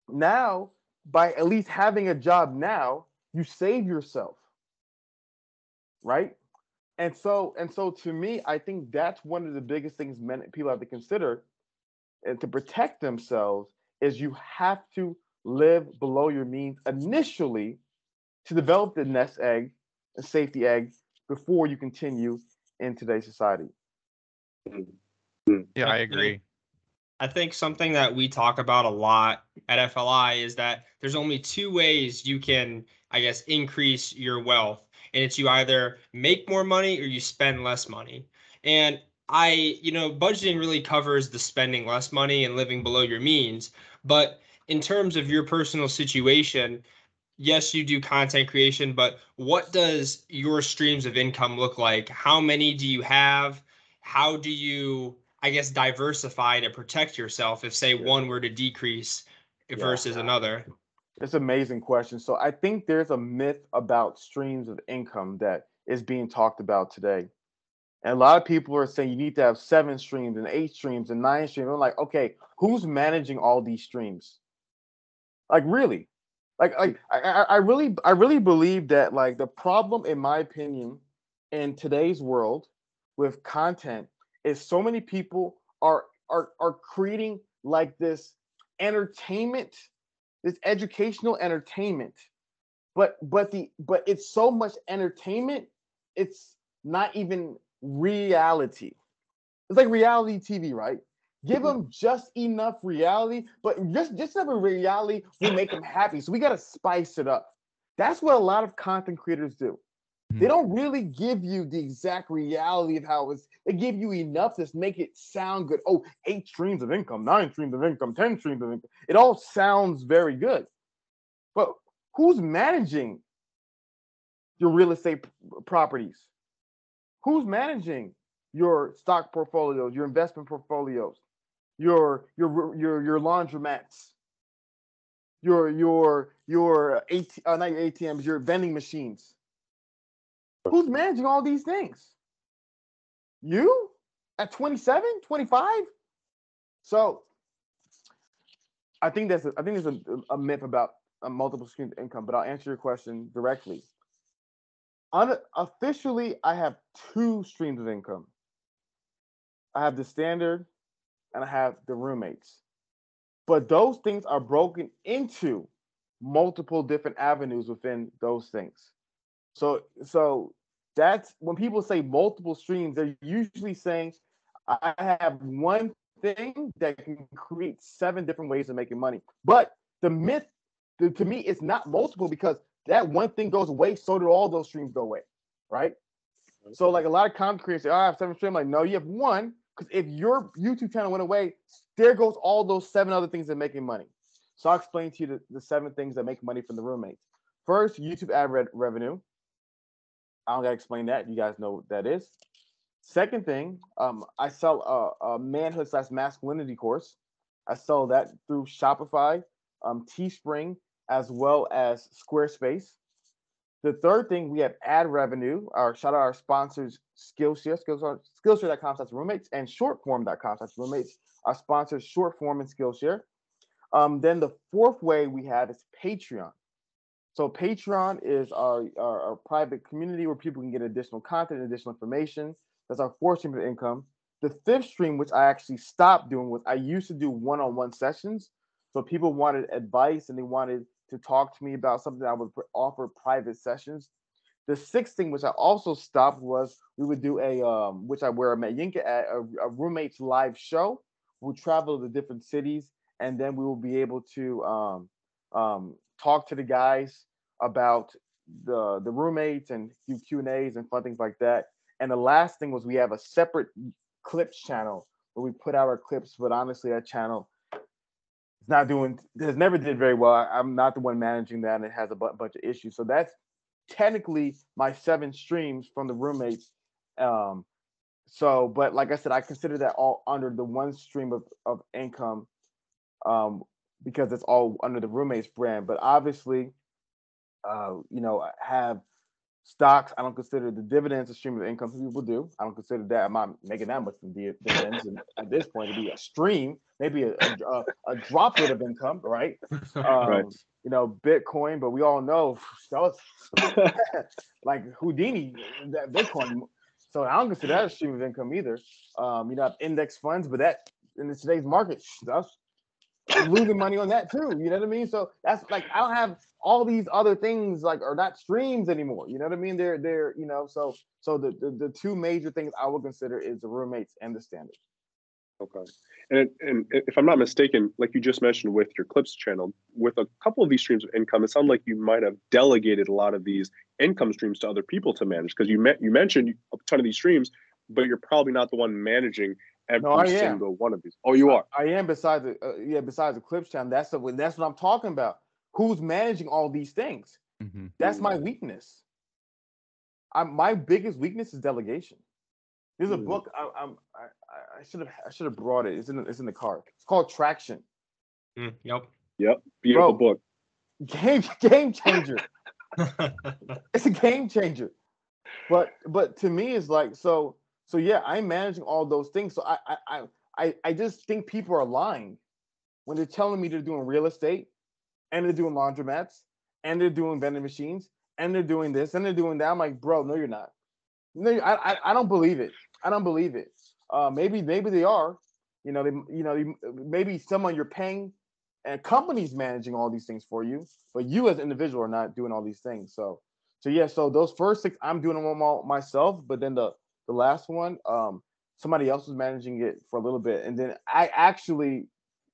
now, by at least having a job now, you save yourself. Right? And so to me, I think that's one of the biggest things people have to consider, and to protect themselves is you have to live below your means initially to develop the nest egg, a safety egg, before you continue in today's society. Yeah, I agree. I think something that we talk about a lot at FLI is that there's only 2 ways you can, I guess, increase your wealth. And it's you either make more money or you spend less money. And budgeting really covers the spending less money and living below your means. But in terms of your personal situation, yes, you do content creation, but what does your streams of income look like? How many do you have? How do you, I guess, diversify to protect yourself if, say, one were to decrease versus another? It's an amazing question. So I think there's a myth about streams of income that is being talked about today. And a lot of people are saying you need to have 7 streams and 8 streams and 9 streams. I'm like, okay, who's managing all these streams? Like, really? Like I really believe that, like, the problem, in my opinion, in today's world with content is so many people are creating like this entertainment, this educational entertainment, but it's so much entertainment, it's not even reality. It's like reality TV, right? Give them just enough reality, but just enough reality will make them happy. So we got to spice it up. That's what a lot of content creators do. They don't really give you the exact reality of how it's. They give you enough to make it sound good. Oh, 8 streams of income, 9 streams of income, 10 streams of income. It all sounds very good. But who's managing your real estate properties? Who's managing your stock portfolios, your investment portfolios, your laundromats, your not your ATMs, your vending machines? Who's managing all these things? You at 27, 25? So I think there's a myth about multiple streams of income, but I'll answer your question directly. Officially, I have 2 streams of income. I have the standard and I have the roommates. but those things are broken into multiple different avenues within those things. So that's when people say multiple streams, they're usually saying I have one thing that can create 7 different ways of making money. But the myth, to me, it's not multiple, because that one thing goes away, so do all those streams go away, right? So like a lot of content creators say, oh, I have 7 streams. Like, no, you have one, because if your YouTube channel went away, there goes all those 7 other things that are making money. So I'll explain to you the 7 things that make money from the roommates. First, YouTube ad revenue. I don't gotta explain that. You guys know what that is. Second thing, I sell a manhood/masculinity course. I sell that through Shopify, Teespring, as well as Squarespace. The third thing, we have ad revenue. Shout out our sponsors, Skillshare, Skillshare.com/roommates, and Shortform.com/roommates. Our sponsors, Shortform and Skillshare. Then the fourth way we have is Patreon. So Patreon is our private community where people can get additional content, additional information. That's our fourth stream of income. The fifth stream, which I actually stopped doing, was I used to do one-on-one sessions. So people wanted advice and they wanted to talk to me about something. I would offer private sessions. The sixth thing, which I also stopped, was we would do which I wear at Yinka at a roommates live show. We'll travel to different cities, and then we will be able to talk to the guys about the roommates and do Q&As and fun things like that. And the last thing was we have a separate clips channel where we put out our clips, but honestly, that channel has never did very well. I'm not the one managing that, and it has a bunch of issues. So that's technically my 7 streams from the roommates. But like I said, I consider that all under the one stream of income, because it's all under the roommates brand. But obviously, I have stocks. I don't consider the dividends a stream of income. Some people do. I don't consider that. I'm not making that much from dividends. And at this point, it'd be a stream, maybe a droplet of income, right? Right. Bitcoin, but we all know that was like Houdini, that Bitcoin. So I don't consider that a stream of income either. Have index funds, but that in today's market, I'm losing money on that too. You know what I mean? So that's like, I don't have all these other things are not streams anymore. You know what I mean? They're so the 2 major things I would consider is the roommates and the standard. Okay. And if I'm not mistaken, like you just mentioned with your clips channel, with a couple of these streams of income, it sounds like you might have delegated a lot of these income streams to other people to manage, because you mentioned a ton of these streams, but you're probably not the one managing every single one of these. Oh, you are. I am. Besides the clips channel, that's what I'm talking about. Who's managing all these things? Mm-hmm. That's my weakness. My biggest weakness is delegation. There's a book I should have brought it. It's in the car. It's called Traction. Yep. Beautiful book. Game changer. It's a game changer. But to me, it's like so yeah, I'm managing all those things. So I just think people are lying when they're telling me they're doing real estate, and they're doing laundromats, and they're doing vending machines, and they're doing this, and they're doing that. I'm like, bro, no, you're not. No, I don't believe it. I don't believe it. Maybe they are. Maybe someone you're paying and companies managing all these things for you, but you as an individual are not doing all these things. So those first 6 I'm doing them all myself, but then the last one, somebody else was managing it for a little bit, and then I actually,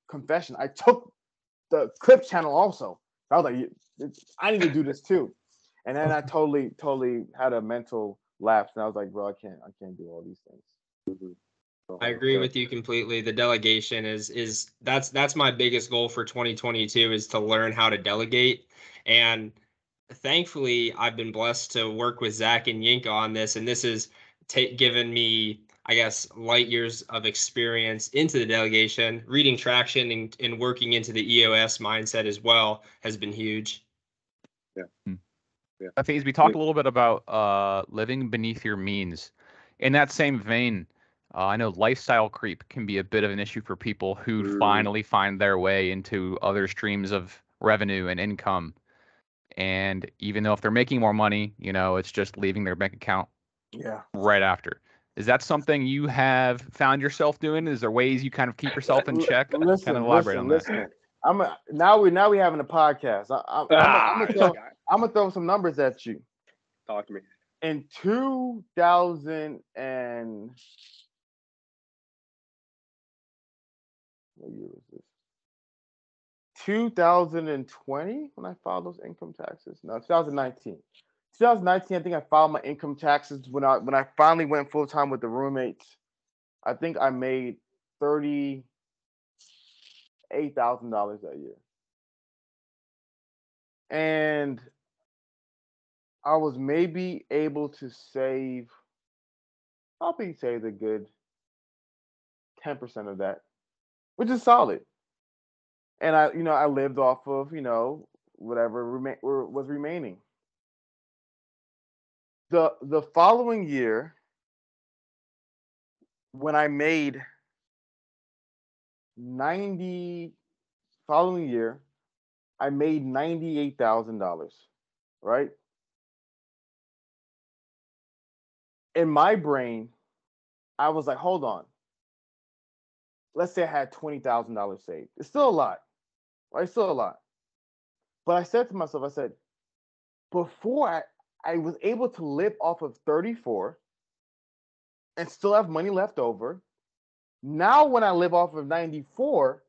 confession, I took the clip channel also. I was like, I need to do this too, and then I totally had a mental lapse, and I was like, bro, I can't do all these things. Mm-hmm. I agree with you completely. The delegation is that's my biggest goal for 2022, is to learn how to delegate. And thankfully, I've been blessed to work with Zach and Yinka on this, and this has given me, I guess, light years of experience into the delegation. Reading Traction and working into the EOS mindset as well has been huge. Yeah. I think as we talked a little bit about living beneath your means, in that same vein, I know lifestyle creep can be a bit of an issue for people who finally find their way into other streams of revenue and income. And even though if they're making more money, it's just leaving their bank account right after. Is that something you have found yourself doing? Is there ways you kind of keep yourself in check? Kind of elaborate on that. Now we having a podcast. I'm gonna throw some numbers at you. Talk to me. In 2000 and what year was this? 2020 when I filed those income taxes. No, 2019. 2019, I think I filed my income taxes when I finally went full time with the roommates. I think I made $38,000 that year, and I was maybe able to probably save a good 10% of that, which is solid. And I lived off of whatever was remaining. The following year, when I made $98,000, right? In my brain, I was like, hold on. Let's say I had $20,000 saved. It's still a lot, right? It's still a lot. But I said to myself, I said, before I was able to live off of 34 and still have money left over. Now, when I live off of 94,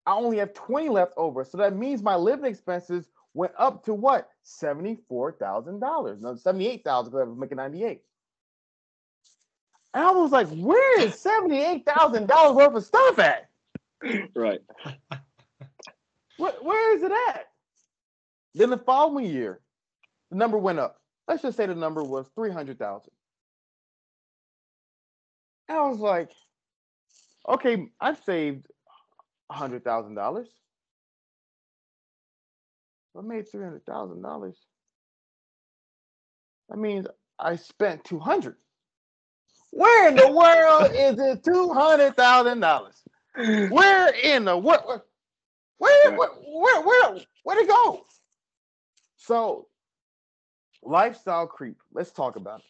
I only have 20 left over. So that means my living expenses went up to what? $74,000. No, $78,000 because I was making 98. And I was like, where is $78,000 worth of stuff at? Right. Where is it at? Then the following year, the number went up. Let's just say the number was 300,000. And I was like, okay, I've saved $100,000. I made $300,000. That means I spent $200,000. Where in the world is it $200,000? Where in the world? Where'd it go? So, lifestyle creep. Let's talk about it.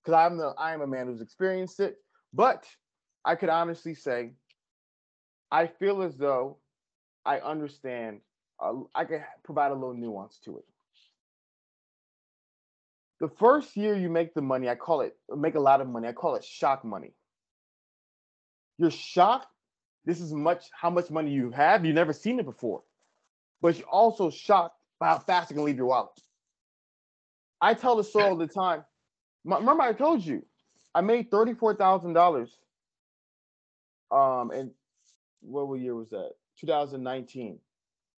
Because I am a man who's experienced it. But I could honestly say, I feel as though I understand. I can provide a little nuance to it. The first year you make the money, make a lot of money. I call it shock money. You're shocked. This is how much money you have. You've never seen it before. But you're also shocked by how fast it can leave your wallet. I tell the story all the time. Remember I told you, I made $34,000. And what year was that? 2019.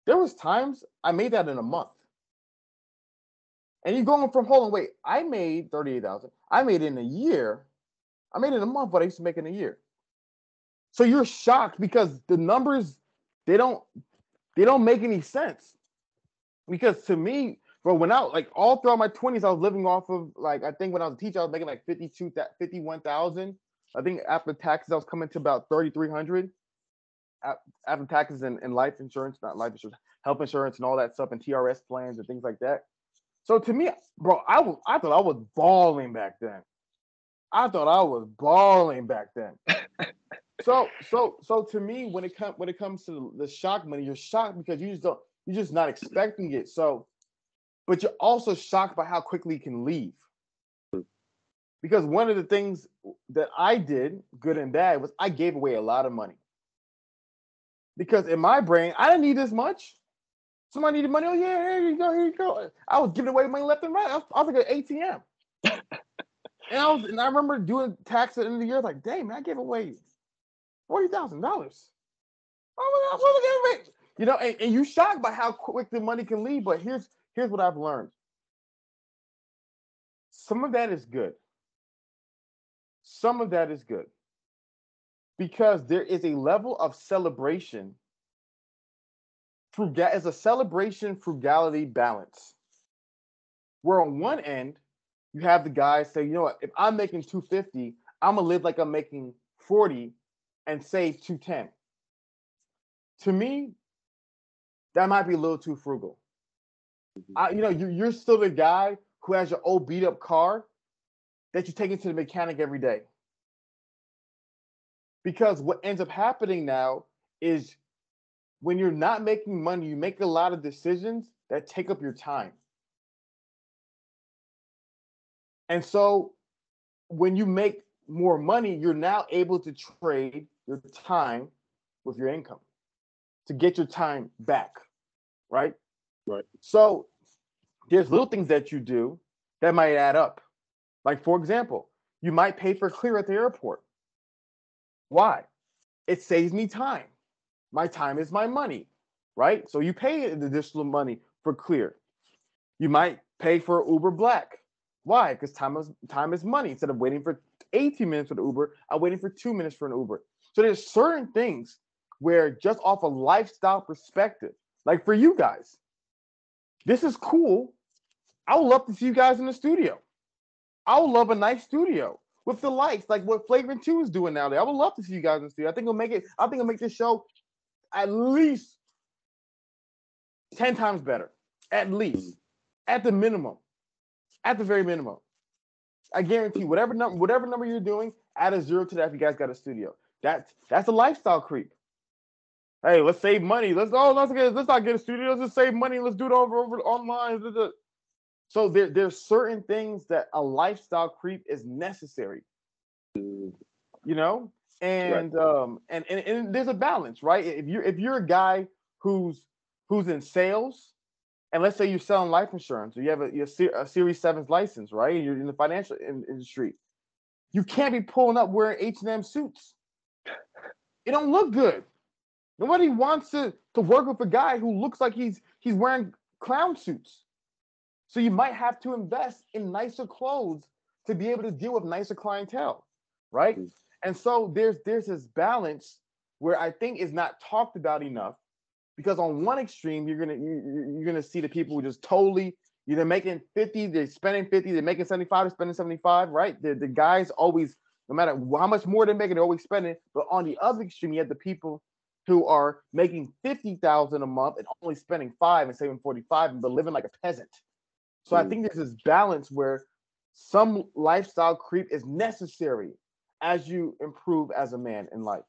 There was times I made that in a month. And you're going from, hold on, wait, I made $38,000. I made it in a year. I made it in a month, but I used to make it in a year. So you're shocked because the numbers, they don't make any sense. Because to me, bro, when all throughout my 20s, I was living off of I think when I was a teacher, I was making like 51,000. I think after taxes, I was coming to about 3,300 after taxes and life insurance, not life insurance, health insurance and all that stuff and TRS plans and things like that. So to me, bro, I thought I was balling back then. So to me, when it comes to the shock money, you're shocked because you're just not expecting it. So, but you're also shocked by how quickly it can leave. Because one of the things that I did, good and bad, was I gave away a lot of money. Because in my brain, I didn't need this much. Somebody needed money. Oh yeah, here you go. I was giving away money left and right. I was like an ATM. and I remember doing tax at the end of the year. I was like, dang man, I gave away $40,000. And you shocked by how quick the money can leave. But here's what I've learned. Some of that is good. Because there is a level of celebration. Is a celebration frugality balance. Where on one end, you have the guys say, you know what, if I'm making $250, I'm gonna live like I'm making $40 and save $210. To me, that might be a little too frugal. You're still the guy who has your old beat up car that you take into the mechanic every day. Because what ends up happening now is when you're not making money, you make a lot of decisions that take up your time. And so when you make more money, you're now able to trade your time with your income to get your time back, right? Right. So there's little things that you do that might add up. Like, for example, you might pay for Clear at the airport. Why? It saves me time. My time is my money, right? So you pay the additional money for Clear. You might pay for Uber Black. Why? Because time is money. Instead of waiting for 18 minutes for the Uber, I'm waiting for 2 minutes for an Uber. So there's certain things where just off a lifestyle perspective, like for you guys, this is cool. I would love to see you guys in the studio. I would love a nice studio with the lights, like what Flagrant 2 is doing now. I would love to see you guys in the studio. I think it'll make this show at least 10 times better. At least. At the minimum. At the very minimum. I guarantee whatever number you're doing, add a 0 to that if you guys got a studio. That's a lifestyle creep. Hey, let's save money. Let's not get a studio. Let's just save money. Let's do it over online. So there's certain things that a lifestyle creep is necessary. You know? And right. And there's a balance, right? If you're a guy who's in sales, and let's say you're selling life insurance, or you have a Series 7 license, right? You're in the financial industry. You can't be pulling up wearing H&M suits. It don't look good. Nobody wants to work with a guy who looks like he's wearing clown suits. So you might have to invest in nicer clothes to be able to deal with nicer clientele, right? Mm-hmm. And so there's this balance where I think is not talked about enough, because on one extreme you're gonna see the people who just totally, they're making 50, they're spending 50, they're making 75, they're spending 75, right? The guys always, no matter how much more they're making, they're always spending. But on the other extreme, you have the people who are making $50,000 a month and only spending 5 and saving 45, but living like a peasant. So I think there's this balance where some lifestyle creep is necessary as you improve as a man in life.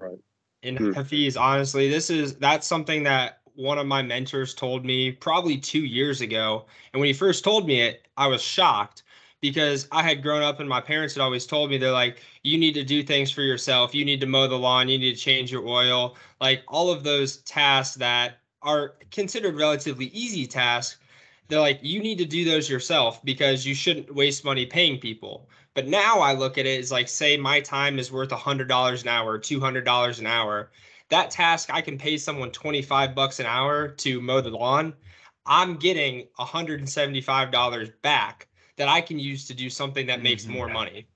Right. And Hafiz, honestly, that's something that one of my mentors told me probably 2 years ago. And when he first told me it, I was shocked, because I had grown up and my parents had always told me, they're like, you need to do things for yourself. You need to mow the lawn. You need to change your oil. Like all of those tasks that are considered relatively easy tasks. They're like, you need to do those yourself because you shouldn't waste money paying people. But now I look at it as like, say my time is worth $100 an hour, $200 an hour. That task, I can pay someone $25 an hour to mow the lawn. I'm getting $175 back that I can use to do something that makes more money.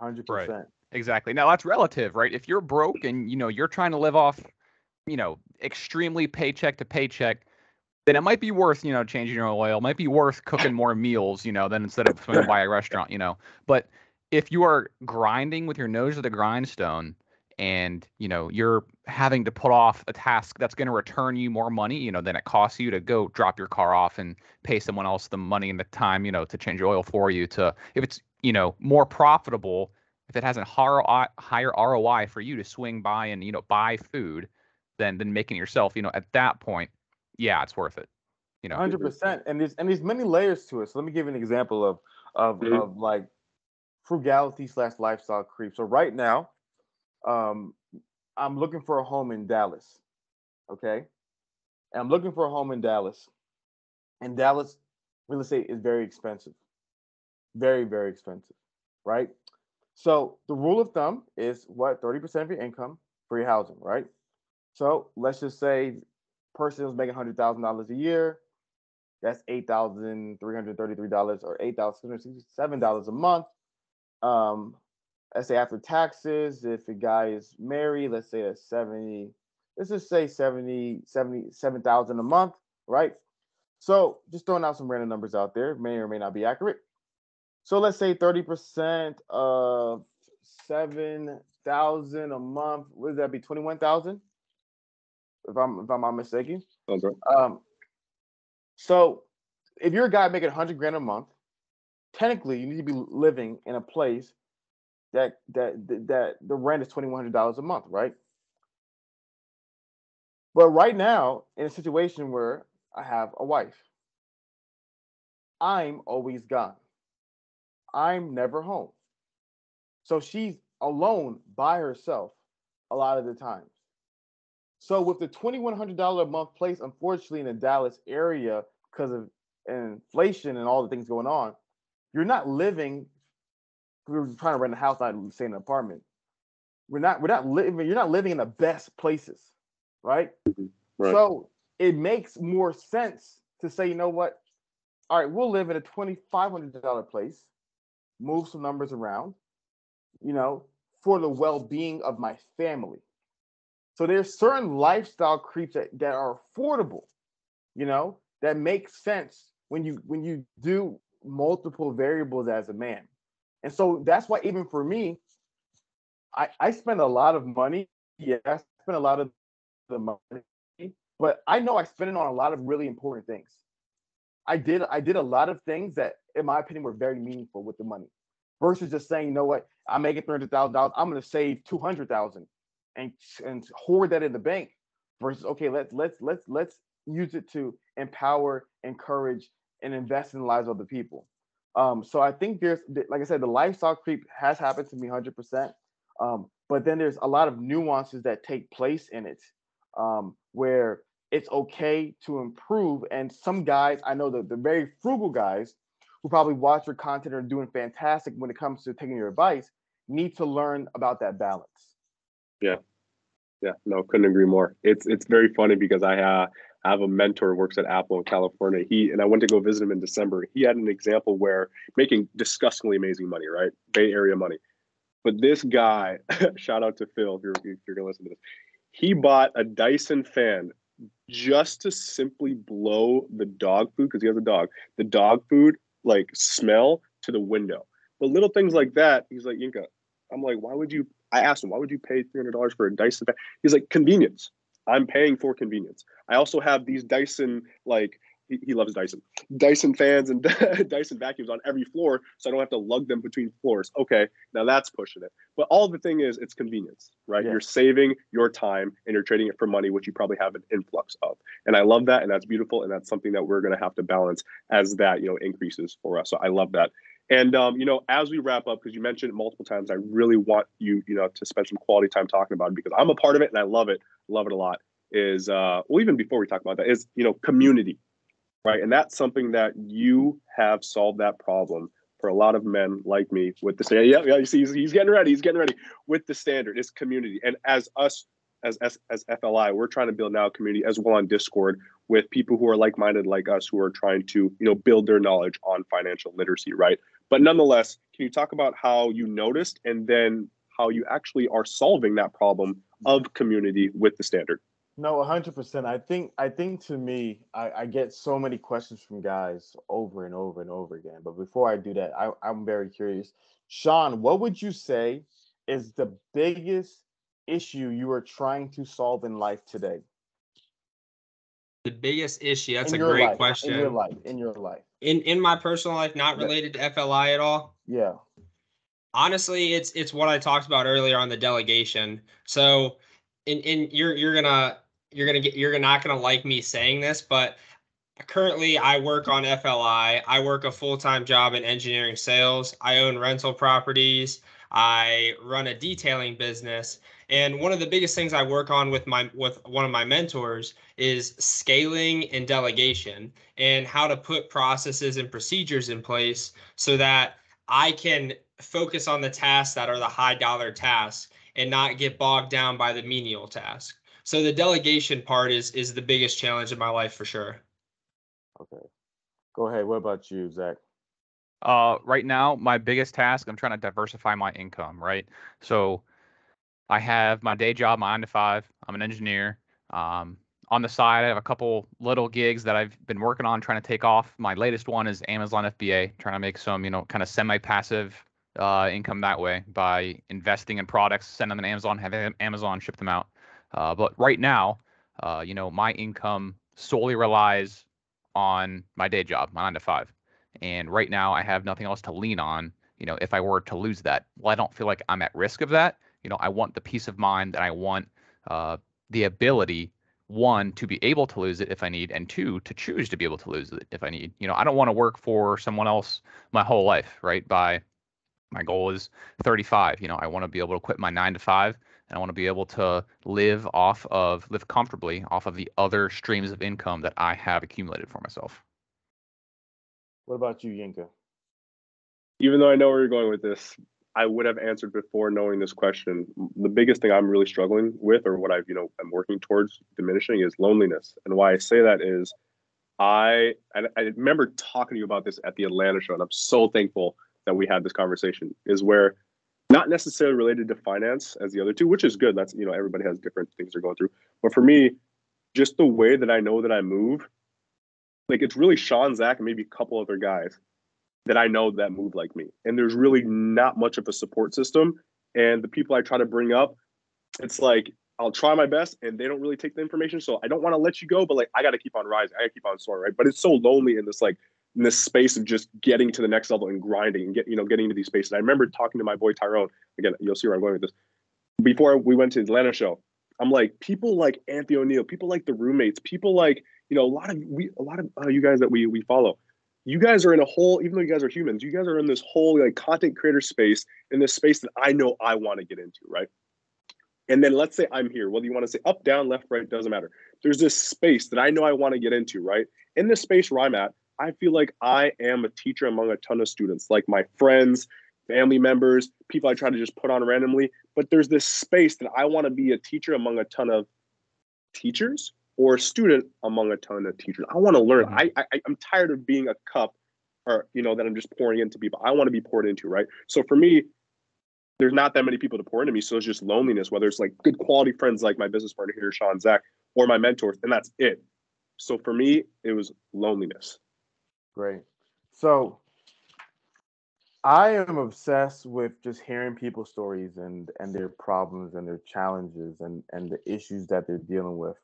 100%. Right. Exactly. Now that's relative, right? If you're broke and you're trying to live off, extremely paycheck to paycheck, then it might be worth, changing your oil. It might be worth cooking more meals, than instead of swinging by a restaurant, But if you are grinding with your nose to the grindstone and, you're having to put off a task that's going to return you more money, than it costs you to go drop your car off and pay someone else the money and the time, to change oil for you, if it's, more profitable, if it has a higher ROI for you to swing by and, buy food than making it yourself, at that point, yeah, it's worth it. 100%. And there's many layers to it. So let me give you an example of like frugality / lifestyle creep. So right now, I'm looking for a home in Dallas. Okay. And I'm looking for a home in Dallas. And Dallas real estate is very expensive. Very, very expensive. Right. So the rule of thumb is 30% of your income for your housing, right? So let's just say person who's making $100,000 a year, that's $8,333 or $8,267 a month. Let's say after taxes, if a guy is married, let's say let's just say 77,000 a month, right? So just throwing out some random numbers out there, may or may not be accurate. So let's say 30% of 7,000 a month, would that be 21,000? If I'm not mistaken. Okay. So if you're a guy making $100,000 a month, technically you need to be living in a place that the rent is $2,100 a month, right? But right now, in a situation where I have a wife, I'm always gone. I'm never home. So she's alone by herself a lot of the times. So with the $2,100 a month place, unfortunately, in the Dallas area, because of inflation and all the things going on, you're not living. We're trying to rent a house, not stay in an apartment. We're not living. You're not living in the best places, right? Right. So it makes more sense to say, you know what? All right, we'll live in a $2,500 place, move some numbers around, for the well-being of my family. So there's certain lifestyle creeps that are affordable, that makes sense when you do multiple variables as a man. And so that's why even for me, I spend a lot of money. Yeah, I spend a lot of the money, but I know I spend it on a lot of really important things. I did a lot of things that, in my opinion, were very meaningful with the money, versus just saying, you know what, I'm making $300,000, I'm going to save $200,000 and hoard that in the bank. Versus, okay, let's use it to empower, encourage, and invest in the lives of the people. So I think there's, like I said, the lifestyle creep has happened to me 100%. But then there's a lot of nuances that take place in it, where it's okay to improve. And some guys, I know the very frugal guys who probably watch your content and are doing fantastic when it comes to taking your advice, need to learn about that balance. Yeah. No, couldn't agree more. It's very funny because I have a mentor who works at Apple in California. And I went to go visit him in December. He had an example where making disgustingly amazing money, right? Bay Area money. But this guy, shout out to Phil, if you're gonna listen to this, he bought a Dyson fan just to simply blow the dog food, because he has a dog, the dog food like smell to the window. But little things like that, he's like, Yinka, I'm like, I asked him, why would you pay $300 for a Dyson fan? He's like, convenience. I'm paying for convenience. I also have these Dyson, like, he loves Dyson fans and Dyson vacuums on every floor, so I don't have to lug them between floors. Okay, now that's pushing it. But all the thing is, it's convenience, right? Yeah. You're saving your time and you're trading it for money, which you probably have an influx of. And I love that, and that's beautiful, and that's something that we're going to have to balance as that, increases for us. So I love that. And, as we wrap up, because you mentioned it multiple times, I really want you, to spend some quality time talking about it, because I'm a part of it and I love it a lot, is, even before we talk about that, is, community, right? And that's something that you have solved that problem for a lot of men like me with the standard. Yeah, you see, he's getting ready with the standard. It's community. And as us, as FLI, we're trying to build now a community as well on Discord with people who are like-minded like us, who are trying to, build their knowledge on financial literacy, right? But nonetheless, can you talk about how you noticed and then how you actually are solving that problem of community with the standard? No, 100%. I think to me, I get so many questions from guys over and over and over again. But before I do that, I'm very curious. Sean, what would you say is the biggest issue you are trying to solve in life today? The biggest issue? That's a great question. In your life. In my personal life, not related to FLI at all? Yeah. Honestly, it's what I talked about earlier on the delegation. So you're not gonna like me saying this, but currently I work on FLI. I work a full-time job in engineering sales. I own rental properties. I run a detailing business. And one of the biggest things I work on with one of my mentors is scaling and delegation, and how to put processes and procedures in place so that I can focus on the tasks that are the high dollar tasks and not get bogged down by the menial task. So the delegation part is the biggest challenge in my life for sure. Okay. Go ahead. What about you, Zach? Right now, my biggest task, I'm trying to diversify my income, right? So I have my day job, my 9 to 5. I'm an engineer. On the side, I have a couple little gigs that I've been working on trying to take off. My latest one is Amazon FBA, trying to make some, kind of semi-passive income that way by investing in products, send them to Amazon, have Amazon ship them out. But right now, my income solely relies on my day job, my 9 to 5. And right now I have nothing else to lean on, if I were to lose that. Well, I don't feel like I'm at risk of that. I want the peace of mind, and I want the ability, one, to be able to lose it if I need, and two, to choose to be able to lose it if I need. I don't want to work for someone else my whole life, right? My goal is 35. I want to be able to quit my 9 to 5, and I want to be able to live comfortably off of the other streams of income that I have accumulated for myself. What about you, Yinka? Even though I know where you're going with this, I would have answered before knowing this question. The biggest thing I'm really struggling with, or what I'm working towards diminishing, is loneliness. And why I say that is I remember talking to you about this at the Atlanta show, and I'm so thankful that we had this conversation, is where not necessarily related to finance as the other two, which is good. That's, everybody has different things they're going through. But for me, just the way that I know that I move, like it's really Sean, Zach, and maybe a couple other guys that I know that move like me. And there's really not much of a support system. And the people I try to bring up, it's like, I'll try my best and they don't really take the information. So I don't want to let you go, but like, I got to keep on rising. I got to keep on soaring, right? But it's so lonely in this space of just getting to the next level and grinding and getting into these spaces. I remember talking to my boy Tyrone. Again, you'll see where I'm going with this. Before we went to the Atlanta show, I'm like, people like Anthony O'Neill, people like the roommates, people like, a lot of you guys that we follow. You guys are in a whole, even though you guys are humans, you guys are in this whole like content creator space, in this space that I know I want to get into, right? And then let's say I'm here, whether you want to say up, down, left, right, doesn't matter. There's this space that I know I want to get into, right? In this space where I'm at, I feel like I am a teacher among a ton of students, like my friends, family members, people I try to just put on randomly. But there's this space that I want to be a teacher among a ton of teachers, or a student among a ton of teachers. I want to learn. I'm tired of being a cup, or that I'm just pouring into people. I want to be poured into, right? So for me, there's not that many people to pour into me. So it's just loneliness, whether it's like good quality friends like my business partner here, Sean, Zach, or my mentors, and that's it. So for me, it was loneliness. Great. So I am obsessed with just hearing people's stories and their problems and their challenges and the issues that they're dealing with.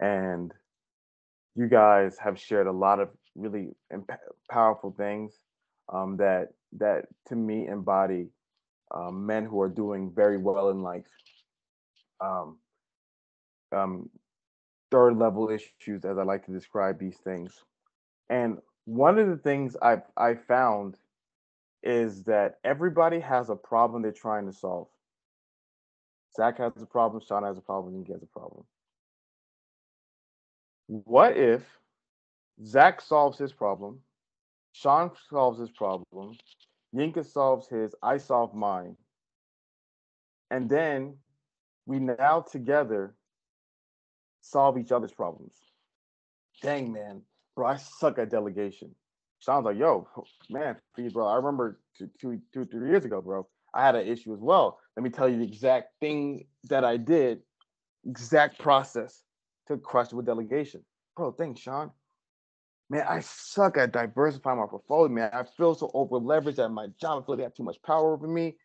And you guys have shared a lot of really powerful things that to me embody men who are doing very well in life. Third level issues, as I like to describe these things. And one of the things I found is that everybody has a problem they're trying to solve. Zach has a problem, Sean has a problem, and he has a problem. What if Zach solves his problem, Sean solves his problem, Yinka solves his, I solve mine, and then we now together solve each other's problems? Dang, man, bro, I suck at delegation. Sean's like, yo, man, bro, I remember 3 years ago, bro, I had an issue as well. Let me tell you the exact thing that I did, exact process to crush it with delegation. Bro, thanks, Sean. Man, I suck at diversifying my portfolio, man. I feel so over leveraged at my job. I feel like they have too much power over me.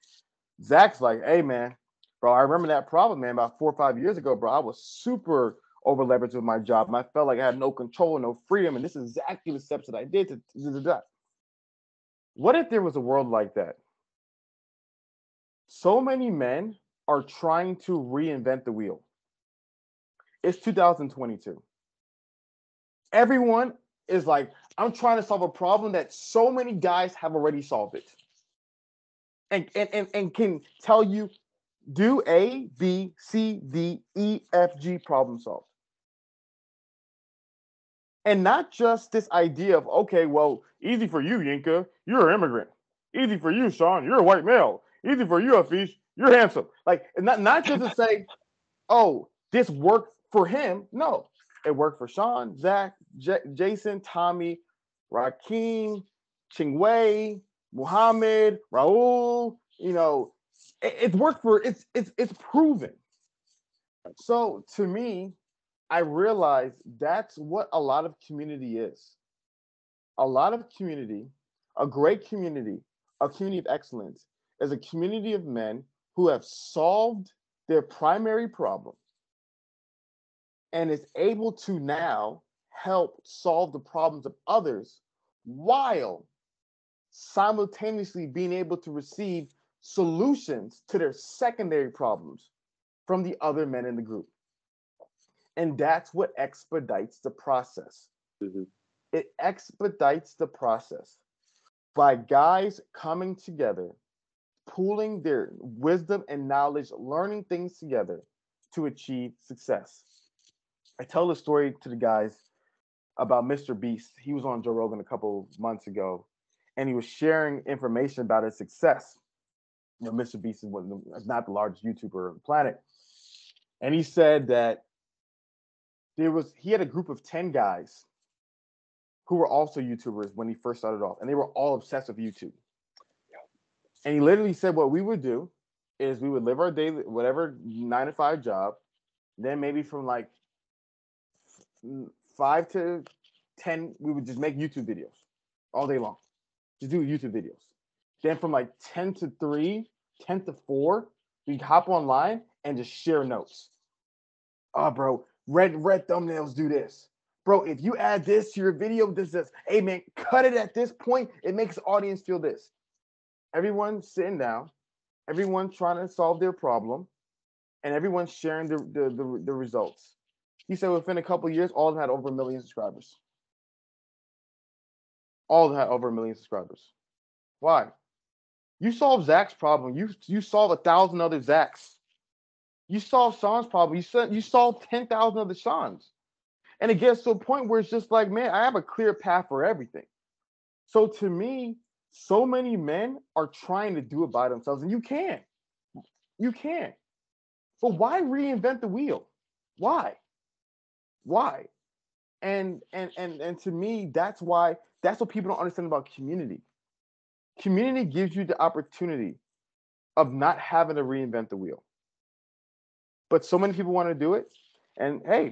Zach's like, hey, man, bro, I remember that problem, man, about 4 or 5 years ago, bro. I was super over leveraged with my job. And I felt like I had no control, no freedom. And this is exactly the steps that I did to do that. What if there was a world like that? So many men are trying to reinvent the wheel. It's 2022. Everyone is like, I'm trying to solve a problem that so many guys have already solved it. And can tell you, do A, B, C, D, E, F, G, problem solve. And not just this idea of, okay, well, easy for you, Yinka, you're an immigrant. Easy for you, Sean, you're a white male. Easy for you, Afish, you're handsome. Like, not just to say, oh, this worked for him. No, it worked for Sean, Zach, Jason, Tommy, Rakeem, Chingwei, Muhammad, Raul. It's worked for, it's proven. So to me, I realized that's what a lot of community is. A lot of community, a great community, a community of excellence, is a community of men who have solved their primary problem and is able to now help solve the problems of others while simultaneously being able to receive solutions to their secondary problems from the other men in the group. And that's what expedites the process. Mm-hmm. It expedites the process by guys coming together, pooling their wisdom and knowledge, learning things together to achieve success. I tell the story to the guys about Mr. Beast. He was on Joe Rogan a couple months ago, and he was sharing information about his success. You know, Mr. Beast is not the largest YouTuber on the planet, and he said that he had a group of 10 guys who were also YouTubers when he first started off, and they were all obsessed with YouTube. And he literally said what we would do is we would live our daily, whatever 9 to 5 job, then maybe from like 5 to 10, we would just make YouTube videos all day long. Just do YouTube videos. Then from like 10 to 3, 10 to 4, we'd hop online and just share notes. Oh, bro, red thumbnails do this. Bro, if you add this to your video, this. Hey, man, cut it at this point. It makes the audience feel this. Everyone sitting down, everyone trying to solve their problem, and everyone sharing the results. He said within a couple of years, all of them had over 1 million subscribers. All of them had over 1 million subscribers. Why? You solve Zach's problem. You solve 1,000 other Zachs. You solve Sean's problem. You solve 10,000 other Sean's. And it gets to a point where it's just like, man, I have a clear path for everything. So to me, so many men are trying to do it by themselves, and you can. You can. But why reinvent the wheel? Why? And to me, that's what people don't understand about community. Community gives you the opportunity of not having to reinvent the wheel. But so many people want to do it, and hey,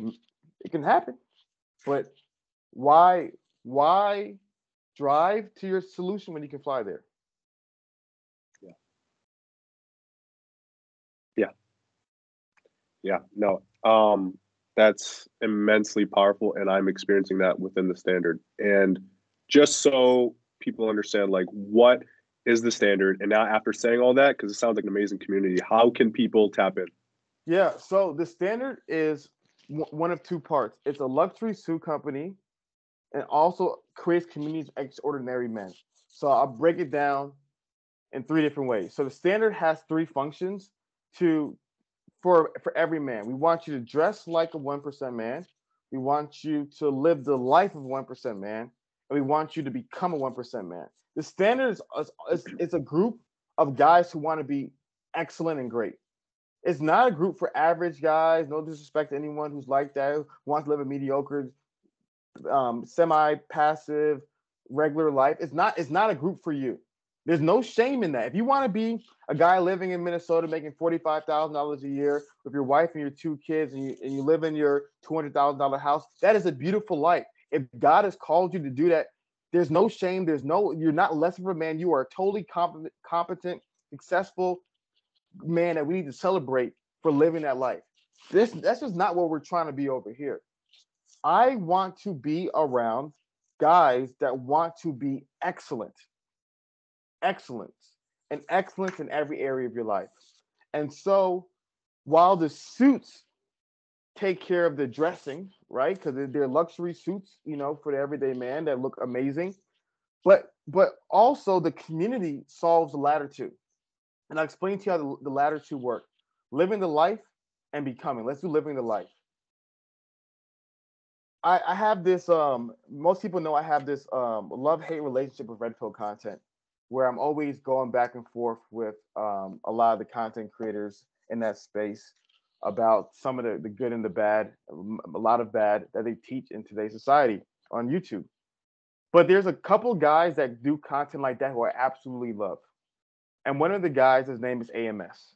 it can happen. But why drive to your solution when you can fly there? Yeah. No. That's immensely powerful, and I'm experiencing that within the standard. And just so people understand, like, what is the standard? And now, after saying all that, because it sounds like an amazing community, how can people tap in? Yeah. So the standard is one of 2 parts. It's a luxury suit company, and also creates communities of extraordinary men. So I'll break it down in 3 different ways. So the standard has 3 functions for every man. We want you to dress like a 1% man. We want you to live the life of a 1% man. And we want you to become a 1% man. The standard is a group of guys who want to be excellent and great. It's not a group for average guys. No disrespect to anyone who's like that, who wants to live a mediocre, semi-passive, regular life. It's not a group for you. There's no shame in that. If you want to be a guy living in Minnesota making $45,000 a year with your wife and your 2 kids, and you live in your $200,000 house, that is a beautiful life. If God has called you to do that, there's no shame. You're not less of a man. You are a totally competent, successful man that we need to celebrate for living that life. That's just not what we're trying to be over here. I want to be around guys that want to be excellence in every area of your life. And so while the suits take care of the dressing, right? Because they're luxury suits, for the everyday man that look amazing. But also the community solves the latter 2. And I'll explain to you how the latter 2 work. Living the life and becoming. Let's do living the life. I have this, most people know I have this love-hate relationship with Red Pill content, where I'm always going back and forth with a lot of the content creators in that space about some of the good and the bad, a lot of bad that they teach in today's society on YouTube. But there's a couple guys that do content like that who I absolutely love. And one of the guys, his name is AMS.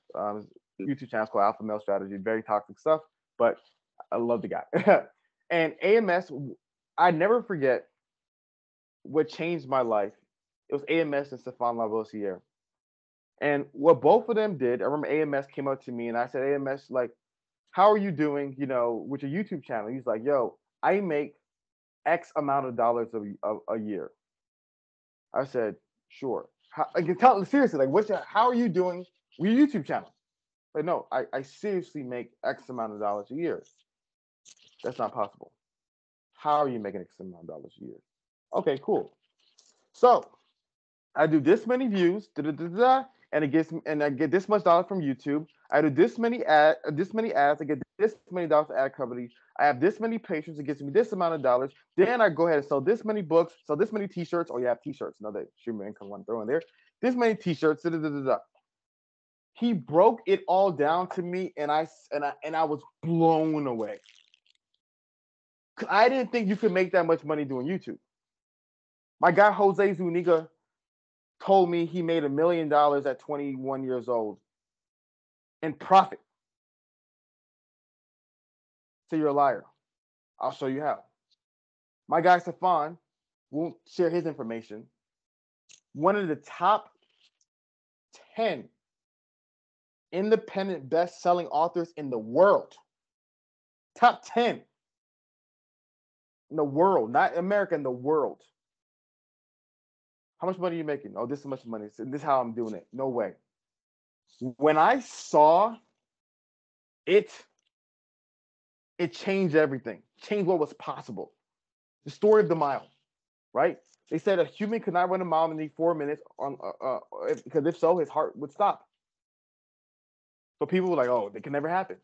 YouTube channel called Alpha Male Strategy, very toxic stuff, but I love the guy. And AMS, I never forget what changed my life. It was AMS and Stefan Lavoisier. And what both of them did, I remember AMS came up to me and I said, AMS, like, how are you doing, with your YouTube channel? He's like, yo, I make X amount of dollars a year. I said, Sure. Seriously, like, how are you doing with your YouTube channel? Like, no, I seriously make X amount of dollars a year. That's not possible. How are you making X amount of dollars a year? Okay, cool. So I do this many views, and I get this much dollars from YouTube. I do this many ads, I get this many dollars for ad company. I have this many patrons, it gets me this amount of dollars. Then I go ahead and sell this many books, sell this many t-shirts. Oh, you have t-shirts, another stream of income one throw in there. This many t-shirts, He broke it all down to me, and I was blown away. I didn't think you could make that much money doing YouTube. My guy Jose Zuniga told me he made $1 million at 21 years old in profit. So you're a liar. I'll show you how. My guy Stefan won't share his information. One of the top 10 independent best-selling authors in the world. Top 10 in the world, not America, in the world. How much money are you making? Oh, this is much money. This is how I'm doing it. No way. When I saw it, it changed everything. Changed what was possible. The story of the mile, right? They said a human could not run a mile in 4 minutes because if so, his heart would stop. So people were like, "Oh, it can never happen."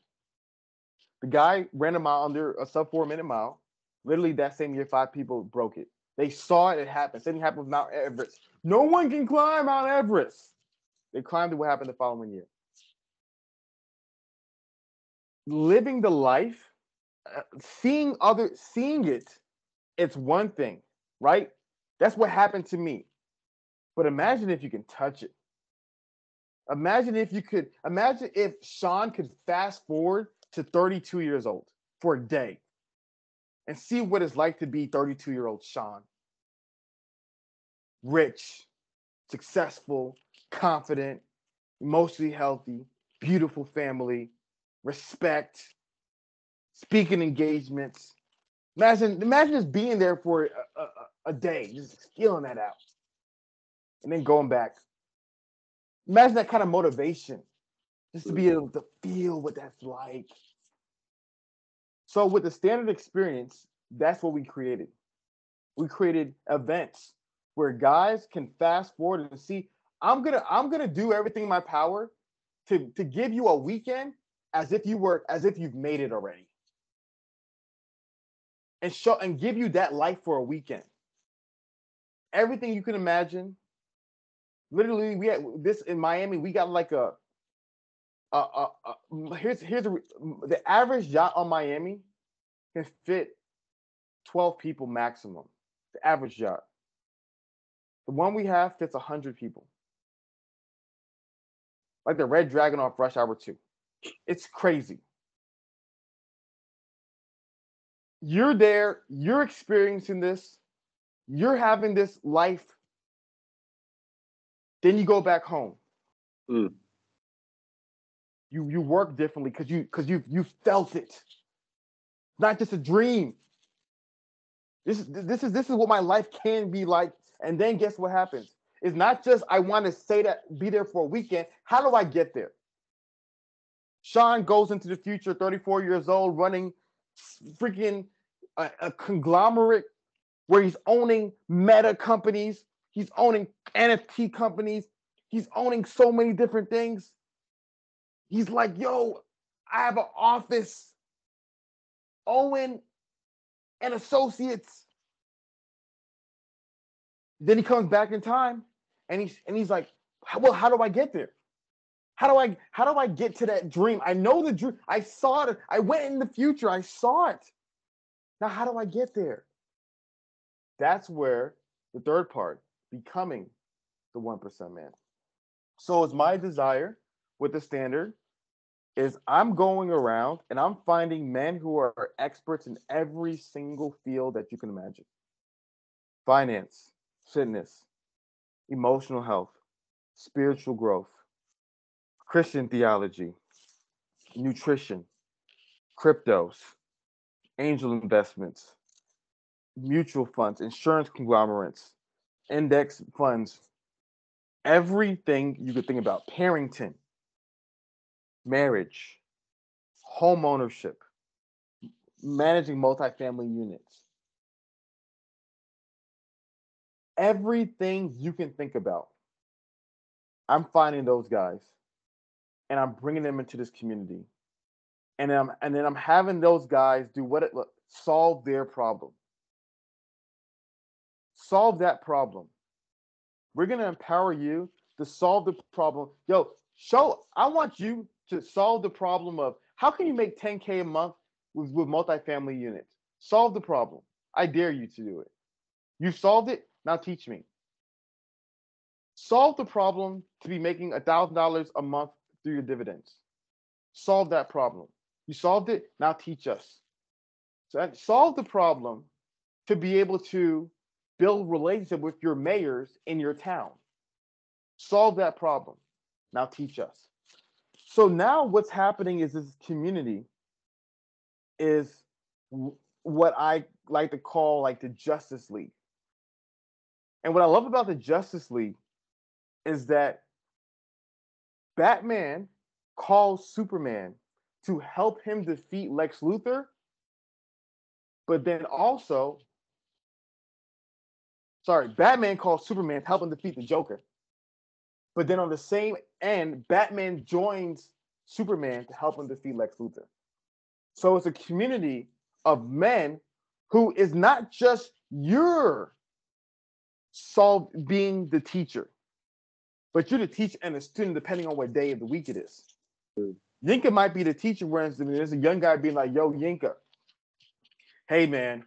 The guy ran a mile under a sub 4 minute mile. Literally that same year, 5 people broke it. They saw it happen. Same thing happened with Mount Everest. No one can climb Mount Everest. They climbed it. What happened the following year? Living the life, seeing it, it's one thing, right? That's what happened to me. But imagine if you can touch it. Imagine if Sean could fast forward to 32 years old for a day and see what it's like to be 32-year-old Sean. Rich, successful, confident, emotionally healthy, beautiful family, respect, speaking engagements. Imagine just being there for a day, just feeling that out, and then going back. Imagine that kind of motivation, just to be able to feel what that's like. So with the standard experience, that's what we created. We created events where guys can fast forward and see, I'm gonna do everything in my power to give you a weekend as if you've made it already. And give you that life for a weekend. Everything you can imagine. Literally, we had this in Miami. We got like the average yacht on Miami can fit 12 people maximum. The average yacht. The one we have fits 100 people. Like the Red Dragon off Rush Hour 2. It's crazy. You're there, you're experiencing this, you're having this life. Then you go back home. You work differently because you felt it. Not just a dream. This is what my life can be like. And then guess what happens? It's not just I want to be there for a weekend. How do I get there? Sean goes into the future, 34 years old, running freaking a conglomerate where he's owning meta companies. He's owning NFT companies. He's owning so many different things. He's like, yo, I have an office. Owen and Associates. Then he comes back in time and he's like, well, how do I get there? How do I get to that dream? I know the dream. I saw it. I went in the future. I saw it. Now, how do I get there? That's where the third part, becoming the 1% man. So it's my desire with the standard is I'm going around and I'm finding men who are experts in every single field that you can imagine. Finance, fitness, emotional health, spiritual growth, Christian theology, nutrition, cryptos, angel investments, mutual funds, insurance conglomerates, index funds, everything you could think about: parenting, marriage, home ownership, managing multifamily units. Everything you can think about, I'm finding those guys and I'm bringing them into this community. And then I'm having those guys do solve their problem. Solve that problem. We're going to empower you to solve the problem. Yo, I want you to solve the problem of how can you make 10K a month with multifamily units? Solve the problem. I dare you to do it. You solved it. Now teach me. Solve the problem to be making $1,000 a month through your dividends. Solve that problem. You solved it. Now teach us. So solve the problem to be able to build relationship with your mayors in your town. Solve that problem. Now teach us. So now what's happening is this community is what I like to call like the Justice League. And what I love about the Justice League is that Batman calls Superman to help him defeat Lex Luthor, but then also, Batman calls Superman to help him defeat the Joker. But then on the same end, Batman joins Superman to help him defeat Lex Luthor. So it's a community of men who is not just being the teacher, but you're the teacher and the student depending on what day of the week it is. Yinka might be the teacher, whereas there's a young guy being like, yo, Yinka, hey man,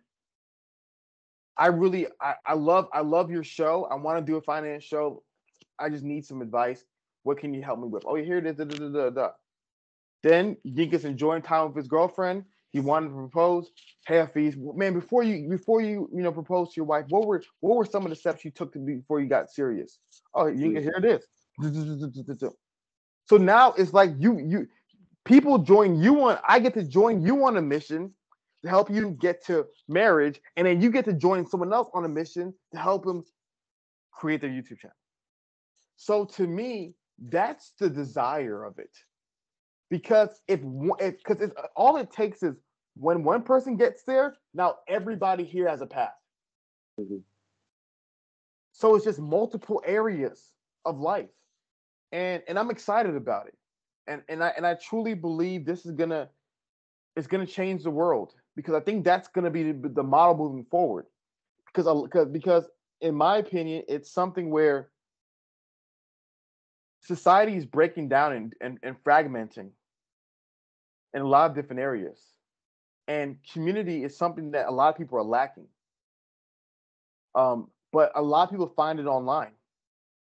I love your show. I want to do a finance show. I just need some advice. What can you help me with? Oh, here it is. Then Yinka's enjoying time with his girlfriend. He wanted to propose. Hey, Hafiz, man, before you propose to your wife, what were some of the steps you took before you got serious? Oh, Yinka, here it is. So now it's like people join you on. I get to join you on a mission to help you get to marriage, and then you get to join someone else on a mission to help them create their YouTube channel. So to me, that's the desire of it, because all it takes is when one person gets there, now everybody here has a path. Mm-hmm. So it's just multiple areas of life, and I'm excited about it, and I truly believe this is gonna change the world, because I think that's gonna be the model moving forward, because in my opinion, it's something where society is breaking down and fragmenting in a lot of different areas, and community is something that a lot of people are lacking. But a lot of people find it online,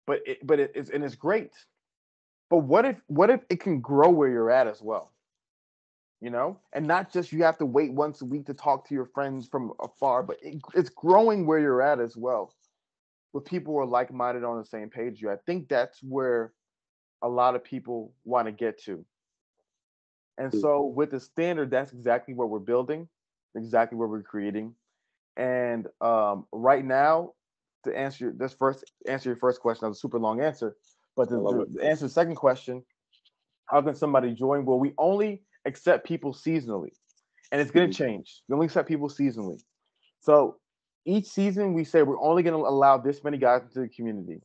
but it's great. But what if it can grow where you're at as well? And not just you have to wait once a week to talk to your friends from afar, but it's growing where you're at as well, with people who are like-minded on the same page. I think that's where a lot of people want to get to. And so with the standard, that's exactly what we're building, exactly what we're creating. And right now, to answer your first question, that was a super long answer, but to answer the second question, how can somebody join? Well, we only accept people seasonally, and it's going to change. We only accept people seasonally. So each season we say we're only going to allow this many guys into the community.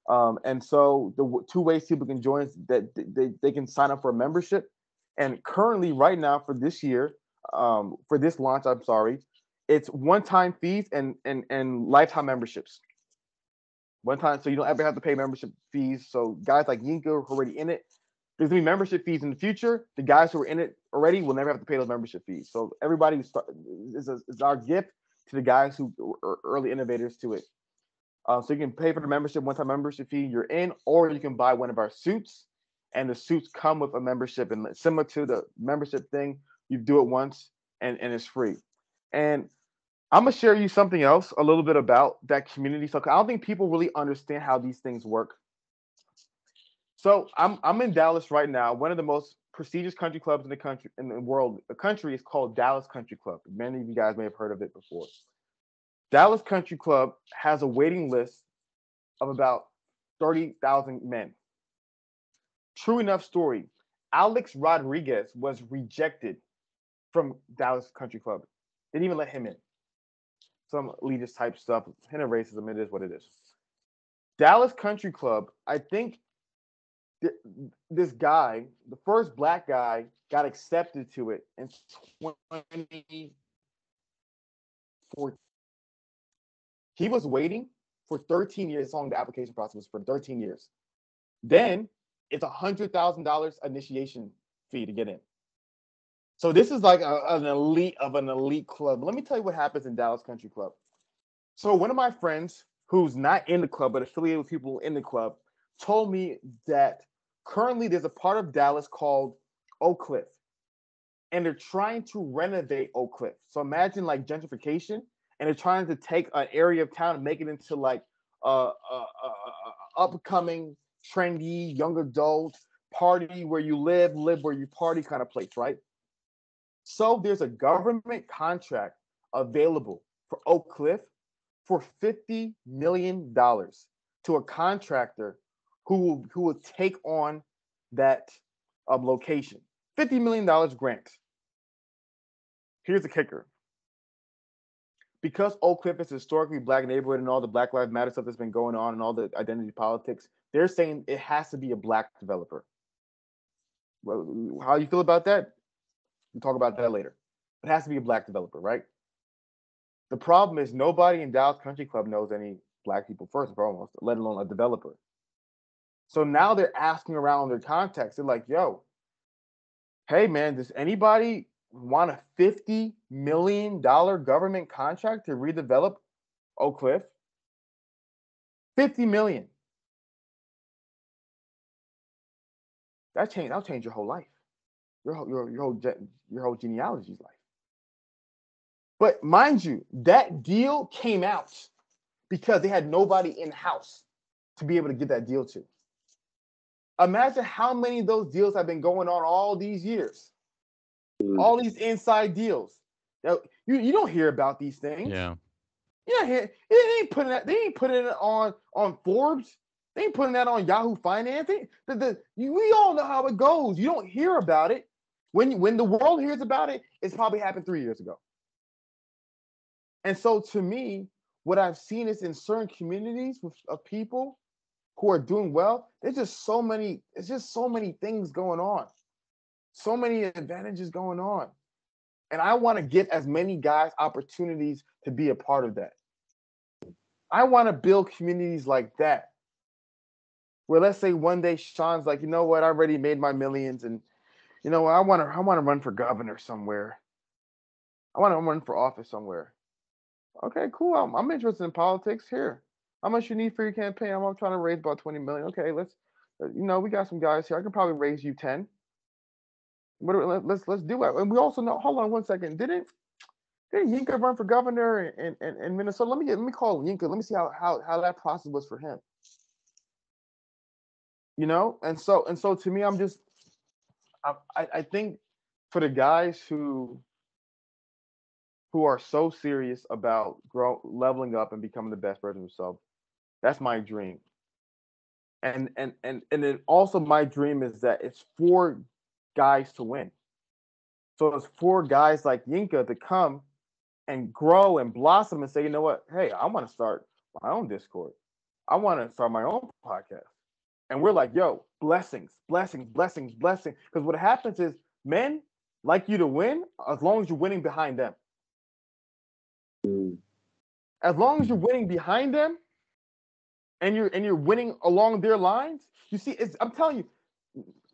And so the two ways people can join is that they can sign up for a membership. And currently, right now, for this year, for this launch, it's one-time fees and lifetime memberships. One time, so you don't ever have to pay membership fees. So guys like Yinka who are already in it, there's gonna be membership fees in the future. The guys who are in it already will never have to pay those membership fees. So everybody is our gift to the guys who are early innovators to it. So you can pay for the membership, one-time membership fee, you're in, or you can buy one of our suits, and the suits come with a membership. And similar to the membership thing, you do it once and it's free. And I'm gonna share you something else a little bit about that community. So I don't think people really understand how these things work. So I'm in Dallas right now. One of the most prestigious country clubs in the world. The country is called Dallas Country Club. Many of you guys may have heard of it before. Dallas Country Club has a waiting list of about 30,000 men. True enough story. Alex Rodriguez was rejected from Dallas Country Club. Didn't even let him in. Some elitist type stuff, hint of racism. It is what it is. Dallas Country Club, I think this guy, the first black guy, got accepted to it in 2014. He was waiting for 13 years. How long the application process was for 13 years. Then it's $100,000 initiation fee to get in. So this is like an elite of an elite club. Let me tell you what happens in Dallas Country Club. So one of my friends who's not in the club but affiliated with people in the club told me that currently there's a part of Dallas called Oak Cliff, and they're trying to renovate Oak Cliff. So imagine like gentrification, and they're trying to take an area of town and make it into like upcoming, trendy, young adult party where you live where you party kind of place, right? So there's a government contract available for Oak Cliff for $50 million to a contractor who will take on that location. $50 million grant. Here's the kicker. Because Oak Cliff is a historically black neighborhood and all the Black Lives Matter stuff that's been going on and all the identity politics, they're saying it has to be a black developer. Well, how you feel about that? We'll talk about that later. It has to be a black developer, right? The problem is nobody in Dallas Country Club knows any black people first and foremost, let alone a developer. So now they're asking around their contacts. They're like, yo, hey man, does anybody want a $50 million government contract to redevelop Oak Cliff? $50 million. That'll change your whole life. Your whole genealogy's life. But mind you, that deal came out because they had nobody in-house to be able to get that deal to. Imagine how many of those deals have been going on all these years. All these inside deals. You don't hear about these things. Yeah. You don't hear. They ain't putting it on Forbes. They ain't putting that on Yahoo Finance. We all know how it goes. You don't hear about it. When the world hears about it, it's probably happened 3 years ago. And so to me, what I've seen is in certain communities of people who are doing well, it's just so many things going on. So many advantages going on. And I want to give as many guys opportunities to be a part of that. I want to build communities like that. Where let's say one day Sean's like, you know what, I already made my millions, and you know what, I want to run for governor somewhere. I want to run for office somewhere. Okay, cool. I'm interested in politics. Here, how much you need for your campaign? I'm trying to raise about 20 million. Okay, we got some guys here. I can probably raise you 10. Let's do it. And we also know. Hold on one second. Didn't Yinka run for governor in Minnesota? Let me call Yinka. Let me see how that process was for him. And so to me, I think for the guys who are so serious about leveling up and becoming the best version of themselves, that's my dream. And then also my dream is that it's for guys to win. So it's for guys like Yinka to come and grow and blossom and say, you know what? Hey, I want to start my own Discord. I want to start my own podcast. And we're like, yo, blessings, blessings, blessings, blessings. Because what happens is men like you to win as long as you're winning behind them. As long as you're winning behind them and you're winning along their lines, you see, I'm telling you,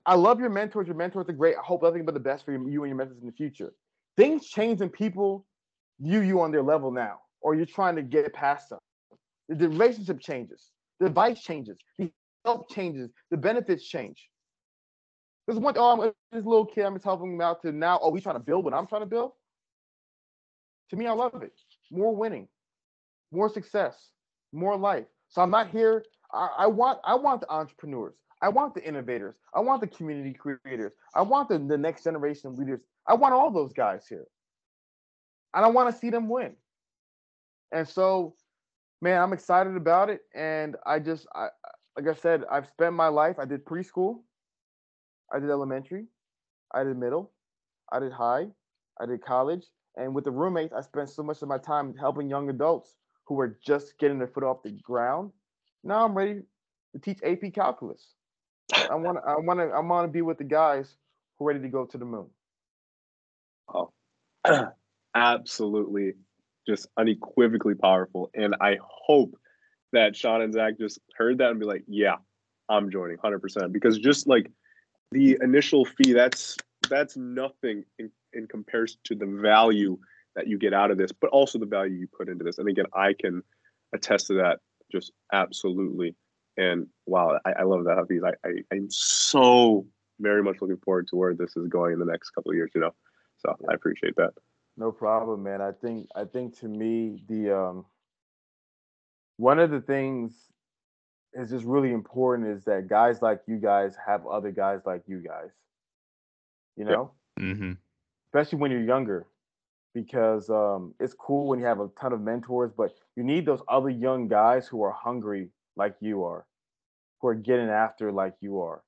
I love your mentors. Your mentors are great. I hope nothing but the best for you and your mentors in the future. Things change when people view you on their level now, or you're trying to get past them. The relationship changes. The advice changes. The help changes. The benefits change. There's one, this little kid, I'm just helping him out to now, he's trying to build what I'm trying to build. To me, I love it. More winning, more success, more life. So I'm not here. I want the entrepreneurs. I want the innovators. I want the community creators. I want the next generation of leaders. I want all those guys here. And I want to see them win. And so, man, I'm excited about it. And like I said, I've spent my life. I did preschool, I did elementary, I did middle, I did high, I did college, and with the roommates, I spent so much of my time helping young adults who were just getting their foot off the ground. Now I'm ready to teach AP calculus. I want to be with the guys who are ready to go to the moon. Oh, absolutely, just unequivocally powerful. And I hope that Sean and Zach just heard that and be like, yeah, I'm joining 100%. Because just like the initial fee, that's nothing in comparison to the value that you get out of this, but also the value you put into this. And again, I can attest to that just absolutely. And wow, I love that, Hafiz. I'm so very much looking forward to where this is going in the next couple of years, you know. So I appreciate that. No problem, man. I think to me the one of the things is just really important is that guys like you guys have other guys like you guys. You know, Mm-hmm. especially when you're younger, because it's cool when you have a ton of mentors, but you need those other young guys who are hungry like you are, who are getting after like you are.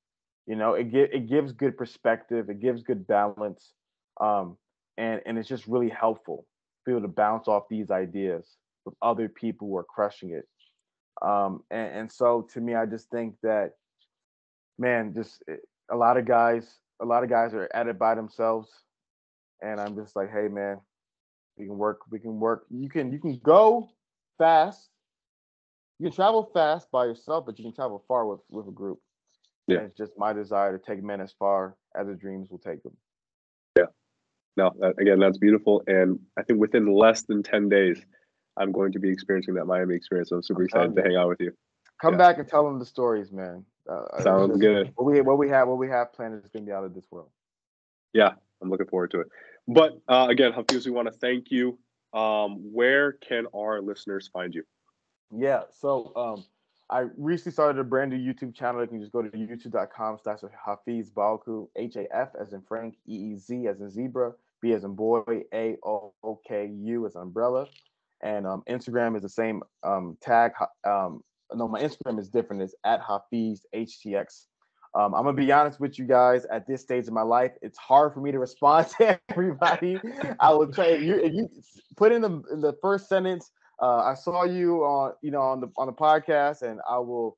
You know, it gives good perspective, it gives good balance, um, and it's just really helpful to be able to bounce off these ideas with other people who are crushing it. And so to me, I just think that, man, a lot of guys are at it by themselves, and I'm just like, hey, man, we can work. You can go fast, you can travel fast by yourself, but you can travel far with a group. Yeah. And it's just my desire to take men as far as the dreams will take them. Yeah. No, again, that's beautiful. And I think within less than 10 days, I'm going to be experiencing that Miami experience. So I'm super excited to hang out with you. Come back and tell them the stories, man. Sounds good. What we have planned is going to be out of this world. Yeah, I'm looking forward to it. But again, Hafiz, we want to thank you. Where can our listeners find you? Yeah, so I recently started a brand new YouTube channel. You can just go to youtube.com/Hafiz Balku, HAF as in Frank, EEZ as in zebra, B as in boy, AOKU as umbrella. And Instagram is the same tag. No, my Instagram is different. It's at Hafiz HTX. I'm gonna be honest with you guys. At this stage of my life, it's hard for me to respond to everybody. I will try. If you put in the first sentence, I saw you on on the podcast, and I will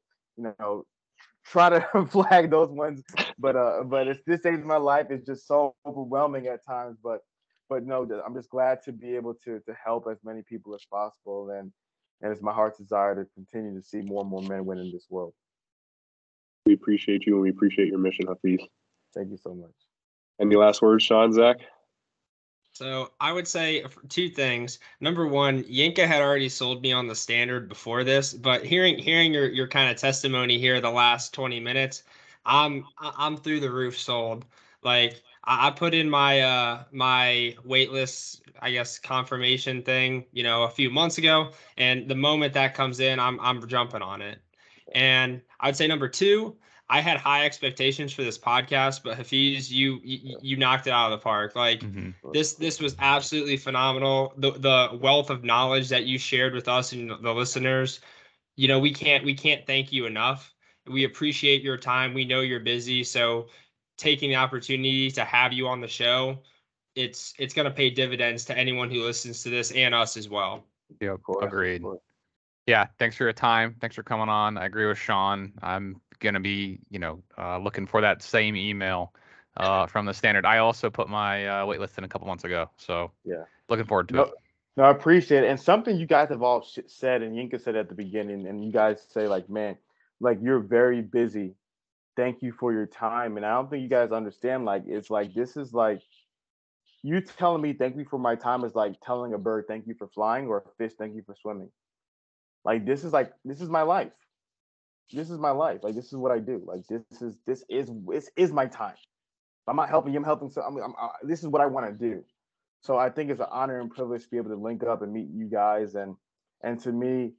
try to flag those ones. But it's this stage of my life. It's just so overwhelming at times. But no, I'm just glad to be able to help as many people as possible, and it's my heart's desire to continue to see more and more men win in this world. We appreciate you and we appreciate your mission, Hafiz. Thank you so much. Any last words, Sean, Zach? So I would say two things. Number one, Yinka had already sold me on the standard before this, but hearing your kind of testimony here the last 20 minutes, I'm through the roof sold. Like I put in my my waitlist, I guess, confirmation thing, a few months ago, and the moment that comes in, I'm jumping on it. And I would say number two, I had high expectations for this podcast, but Hafiz, you knocked it out of the park. Like this was absolutely phenomenal. The wealth of knowledge that you shared with us and the listeners, we can't thank you enough. We appreciate your time. We know you're busy, so taking the opportunity to have you on the show, it's going to pay dividends to anyone who listens to this and us as well. Yep, agreed. Yeah, thanks for your time. Thanks for coming on. I agree with Sean. I'm gonna be, looking for that same email from the standard. I also put my waitlist in a couple months ago, so yeah, looking forward to it. No, I appreciate it. And something you guys have all said, and Yinka said at the beginning, and you guys say like, man, like you're very busy. Thank you for your time. And I don't think you guys understand. Like, it's like this is like you telling me thank you for my time is like telling a bird thank you for flying or a fish thank you for swimming. Like this is my life. This is my life. Like this is what I do. Like this is my time. I'm not helping you. I'm helping. So this is what I want to do. So I think it's an honor and privilege to be able to link up and meet you guys. And to me,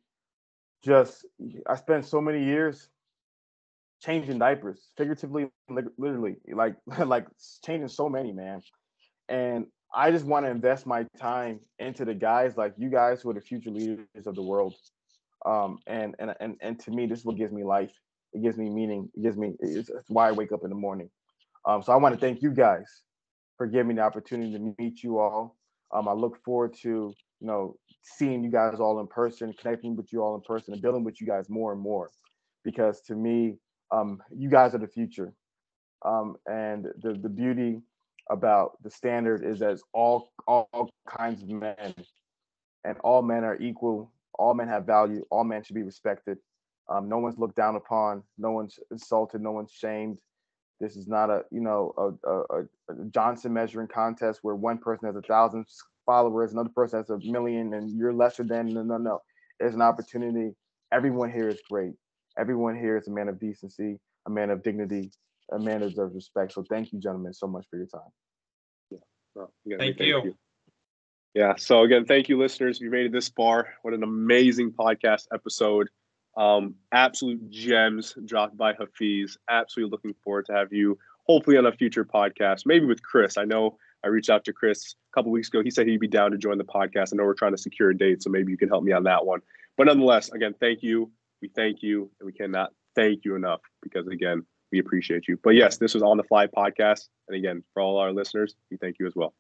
just I spent so many years changing diapers, figuratively, literally, like changing so many, man. And I just want to invest my time into the guys like you guys who are the future leaders of the world. And to me, this is what gives me life. It gives me meaning. It's why I wake up in the morning. So I want to thank you guys for giving me the opportunity to meet you all. I look forward to, seeing you guys all in person, connecting with you all in person, and building with you guys more and more. Because to me, you guys are the future. And the beauty about the standard is that it's all kinds of men, and all men are equal. All men have value. All men should be respected. No one's looked down upon. No one's insulted. No one's shamed. This is not a Johnson measuring contest where one person has 1,000 followers, another person has 1,000,000, and you're lesser than. No. There's an opportunity. Everyone here is great. Everyone here is a man of decency, a man of dignity, a man that deserves respect. So thank you, gentlemen, so much for your time. Yeah. Well, again, thank you. Yeah. So again, thank you, listeners. If you made it this far, what an amazing podcast episode. Absolute gems dropped by Hafiz. Absolutely looking forward to have you hopefully on a future podcast, maybe with Chris. I know I reached out to Chris a couple weeks ago. He said he'd be down to join the podcast. I know we're trying to secure a date, so maybe you can help me on that one. But nonetheless, again, thank you. We thank you, and we cannot thank you enough because, again, we appreciate you. But yes, this was On the Fly podcast. And again, for all our listeners, we thank you as well.